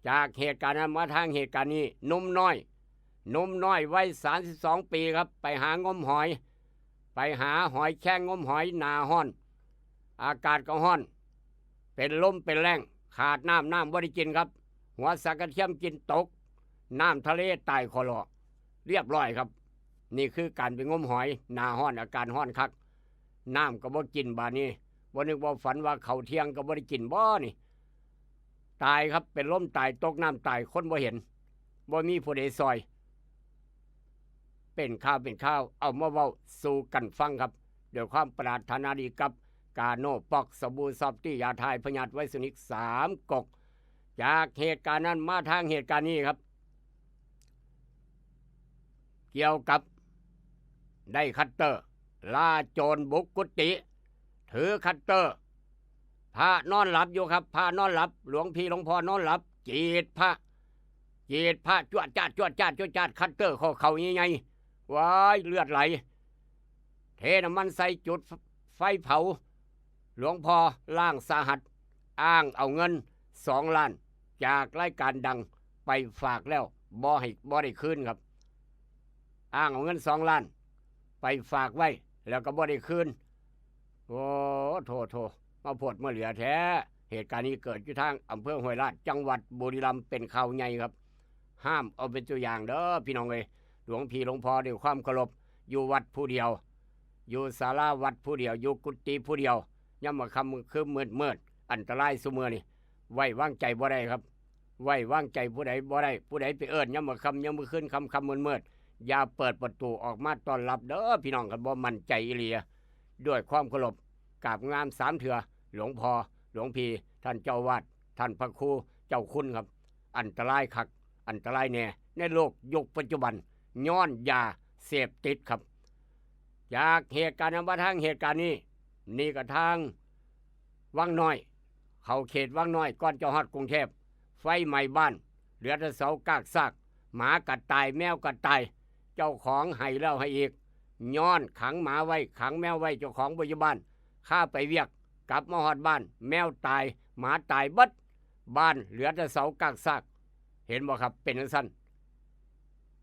จากเหตุการณ์นั้นมาทางเหตุการณ์นี้หนุ่มน้อยวัย32 ปีครับไปหางมหอยแข้งงมหอยหนาห้อนอากาศก็ห้อนเป็นลมเป็นแรงขาดน้ำบ่ได้กินครับหัวสักกระเทียมกินตกน้ำทะเลตายคอรอเรียบร้อยครับนี่คือการไปงมหอยหนาห้อนอาการห้อนคักน้ำก็บ่กินบาดนี้บ่นึกว่าฝันว่าเขาเที่ยงก็บ่ได้กินบ่นี่ตายครับเป็นลมตายตกน้ำตายคนบ่เห็นบ่มีผู้ใดซอยเป็นข้าวเอามาเว้าสู่กันฟังครับด้วยความปรารถนาดีกับกาโนปอกสบู่ซอฟตี้ยาทายพยาธิไวรัสนิก3 กกจากเหตุการณ์นั้นมาทางเหตุการณ์นี้ครับเกี่ยวกับได้คัตเตอร์ล่าโจรบุกกุฏิถือคัตเตอร์พระนอนหลับอยู่ครับพระนอนหลับหลวงพี่หลวงพ่อนอนหลับจีดพระจวดจาดคัตเตอร์เขาใหญ่ๆว้ายเลือดไหลเทน้ำมันใส่จุดไฟเผาหลวงพ่อล่างสาหัสอ้างเอาเงิน2 ล้านจากรายการดังไปฝากแล้วบ่ได้คืนครับอ้างเอาเงิน2 ล้านไปฝากไว้แล้วก็บ่ได้คืนโอ้โถมาโพดมาเหลือแท้เหตุการณ์นี้เกิดอยู่ทางอำเภอห้วยลาดจังหวัดบุรีรัมย์เป็นข่าวใหญ่ครับห้ามเอาเป็นตัวอย่างเด้อพี่น้องเอ้ยหลวงพี่หลวงพ่อด้วยความเคารพอยู่วัดผู้เดียวอยู่ศาลาวัดผู้เดียวอยู่กุฏิผู้เดียวย่ำมาคำคือมืดอันตรายซุมื้อนี่ไว้วางใจบ่ได้ครับไว้วางใจผู้ใดบ่ได้ผู้ใดไปเอิ้นย่ำมาคำย่ำมาขึ้นคำมืดอย่าเปิดประตูออกมาต้อนรับเด้อพี่น้องกันบ่มั่นใจอีหลีด้วยความเคารพกราบงาม3 เถื่อหลวงพ่อหลวงพี่ท่านเจ้าวาดท่านพระครูเจ้าคุณครับอันตรายคักอันตรายแน่ในโลกยุคปัจจุบันย้อนยาเสพติดครับจากเหตุการณ์มาทางเหตุการณ์นี้นี่ก็ทางวังน้อยเข้าเขตวังน้อยก่อนจะฮอดกรุงเทพไฟไหม้บ้านเหลือแต่เสากากซากหมากัดตายแมวกัดตายเจ้าของให้แล้วให้อีกย้อนขังหมาไว้ขังแมวไว้เจ้าของบ่อยู่บ้านข้าไปเวียกกลับมาฮอดบ้านแมวตายหมาตายเบิดบ้านเหลือแต่เสากากซากเห็นบ่ครับเป็นจังซั่น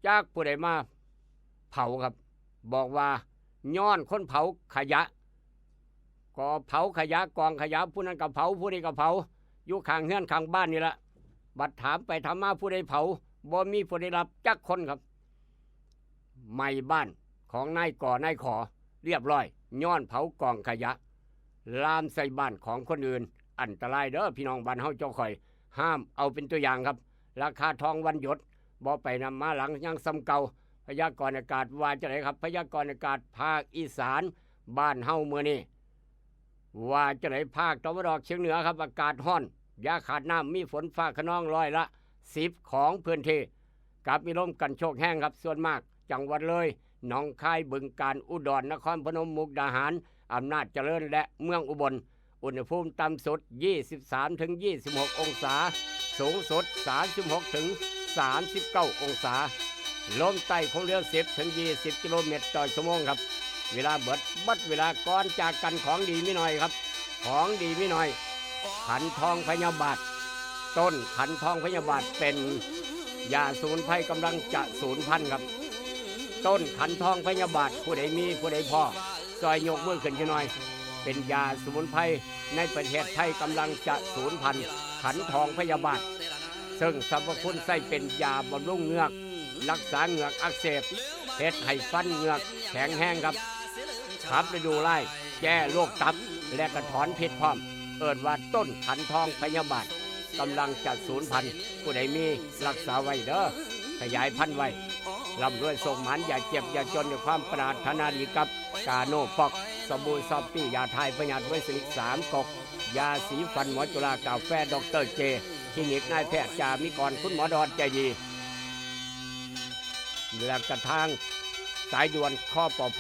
จากผู้ใดมาเผาครับบอกว่าย้อนคนเผาขยะ ก็เผาขยะกองขยะผู้นั้นก็เผาผู้นี้ก็เผาอยู่ข้างเฮือนข้างบ้านนี่ละบัดถามไปถามมาผู้ใดเผาบ่มีผู้ใดรับจักคนครับไหม้บ้านของนายก่อนายขอเรียบร้อยย้อนเผากองขยะลามใส่บ้านของคนอื่นอันตรายเด้อพี่น้องบ้านเฮาเจ้าข่อยห้ามเอาเป็นตัวอย่างครับราคาทองวันหยดบ่ไปนำมาหลังยังซ้ำเก่าพยากรณ์อากาศว่าจะไหนครับพยากรณ์อากาศภาคอีสานบ้านเฮาเมื่อนี้ว่าจะไหนภาคตะวันออกเฉียงเหนือครับอากาศร้อนอย่าขาดน้ำมีฝนฟ้าคะนอง110%ของพื้นที่กับมีลมกันโชกแห้งครับส่วนมากจังหวัดเลยหนองคายบึงกาฬอุดรนครพนมมุกดาหารอำนาจเจริญและเมืองอุบลอุณหภูมิต่ำสุด 23-26 องศาสูงสุด 36-39 องศาลมใต้คงเรือ 10-20 กิโลเมตรต่อชั่วโมงครับเวลาเบิดเวลาก่อนจากกันของดีไม่น้อยครับของดีไม่น้อยขันทองพญาบาทต้นขันทองพญาบาทเป็นยาสูญภัยกำลังจะสูญพันธุ์ครับต้นขันทองพญาบาทผู้ใดมีผู้ใดพอซอยยกมือขึ้นหน่อยเป็นยาสมุนไพรในประเทศไทยกำลังจะสูญพันธุ์ขันทองพญาบาทซึ่งสรรพคุณใส่เป็นยาบำรุงเหงือกรักษาเหงือกอักเสบเฮ็ดให้ฟันเหงือกแข็งแห้งครับขับฤดูไล่แก้โรคตับและกระถอนพิษพร้อมเอิ้นว่าต้นขันทองพญาบาทกำลังจะสูญพันธุ์ผู้ใดมีรักษาไว้เด้อขยายพันธุ์ไว้ร่ำรวยส่งหมันอย่าเจ็บอย่าจนด้วยความปรารถนาดีกับกาโนปอกสบู่ซอฟตี้ยาไทยประหยัดไว้สิ3 กกยาสีฟันหมอจุฬากาแฟดรเจคลินิกนายแพทย์จามิกรคุณหมอดอนใจดีและกระทั่งสายด่วนข้อปพ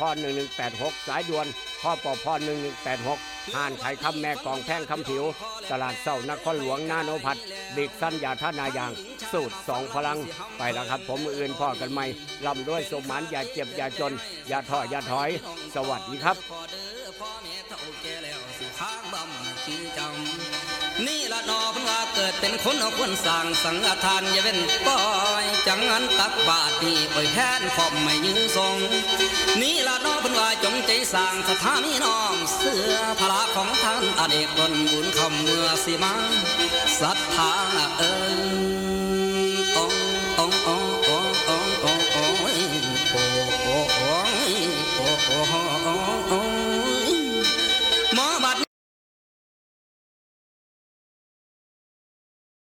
1186สายด่วนข้อปพ1186ห่านไข่คำแม่กองแท่งคำผิวตลาดเศร้านครหลวงนาโนพัดบิ๊กสั้นยาท่านายางสูตร2 พลังไปแล้วครับผมอื่นพ่อกันใหม่ร่ำด้วยสมหมันอย่าเจ็บอย่าจนอย่าท้ออย่าถอยสวัสดีครับ นี่ละนอเพิ่นว่าเกิดเป็นคนเอาคนสร้างสังฆทานอย่าเว้นปล่อยจังงั้นตักบาตรนี่ปล่อยแทนขอบไม่ยืนทรงนี่ละนอเพิ่นว่าจงใจสร้างสถานีน้อมเสื้อพระของท่านอเนกตนบุญคำเมื่อสิมาศรัทธาเอ่ย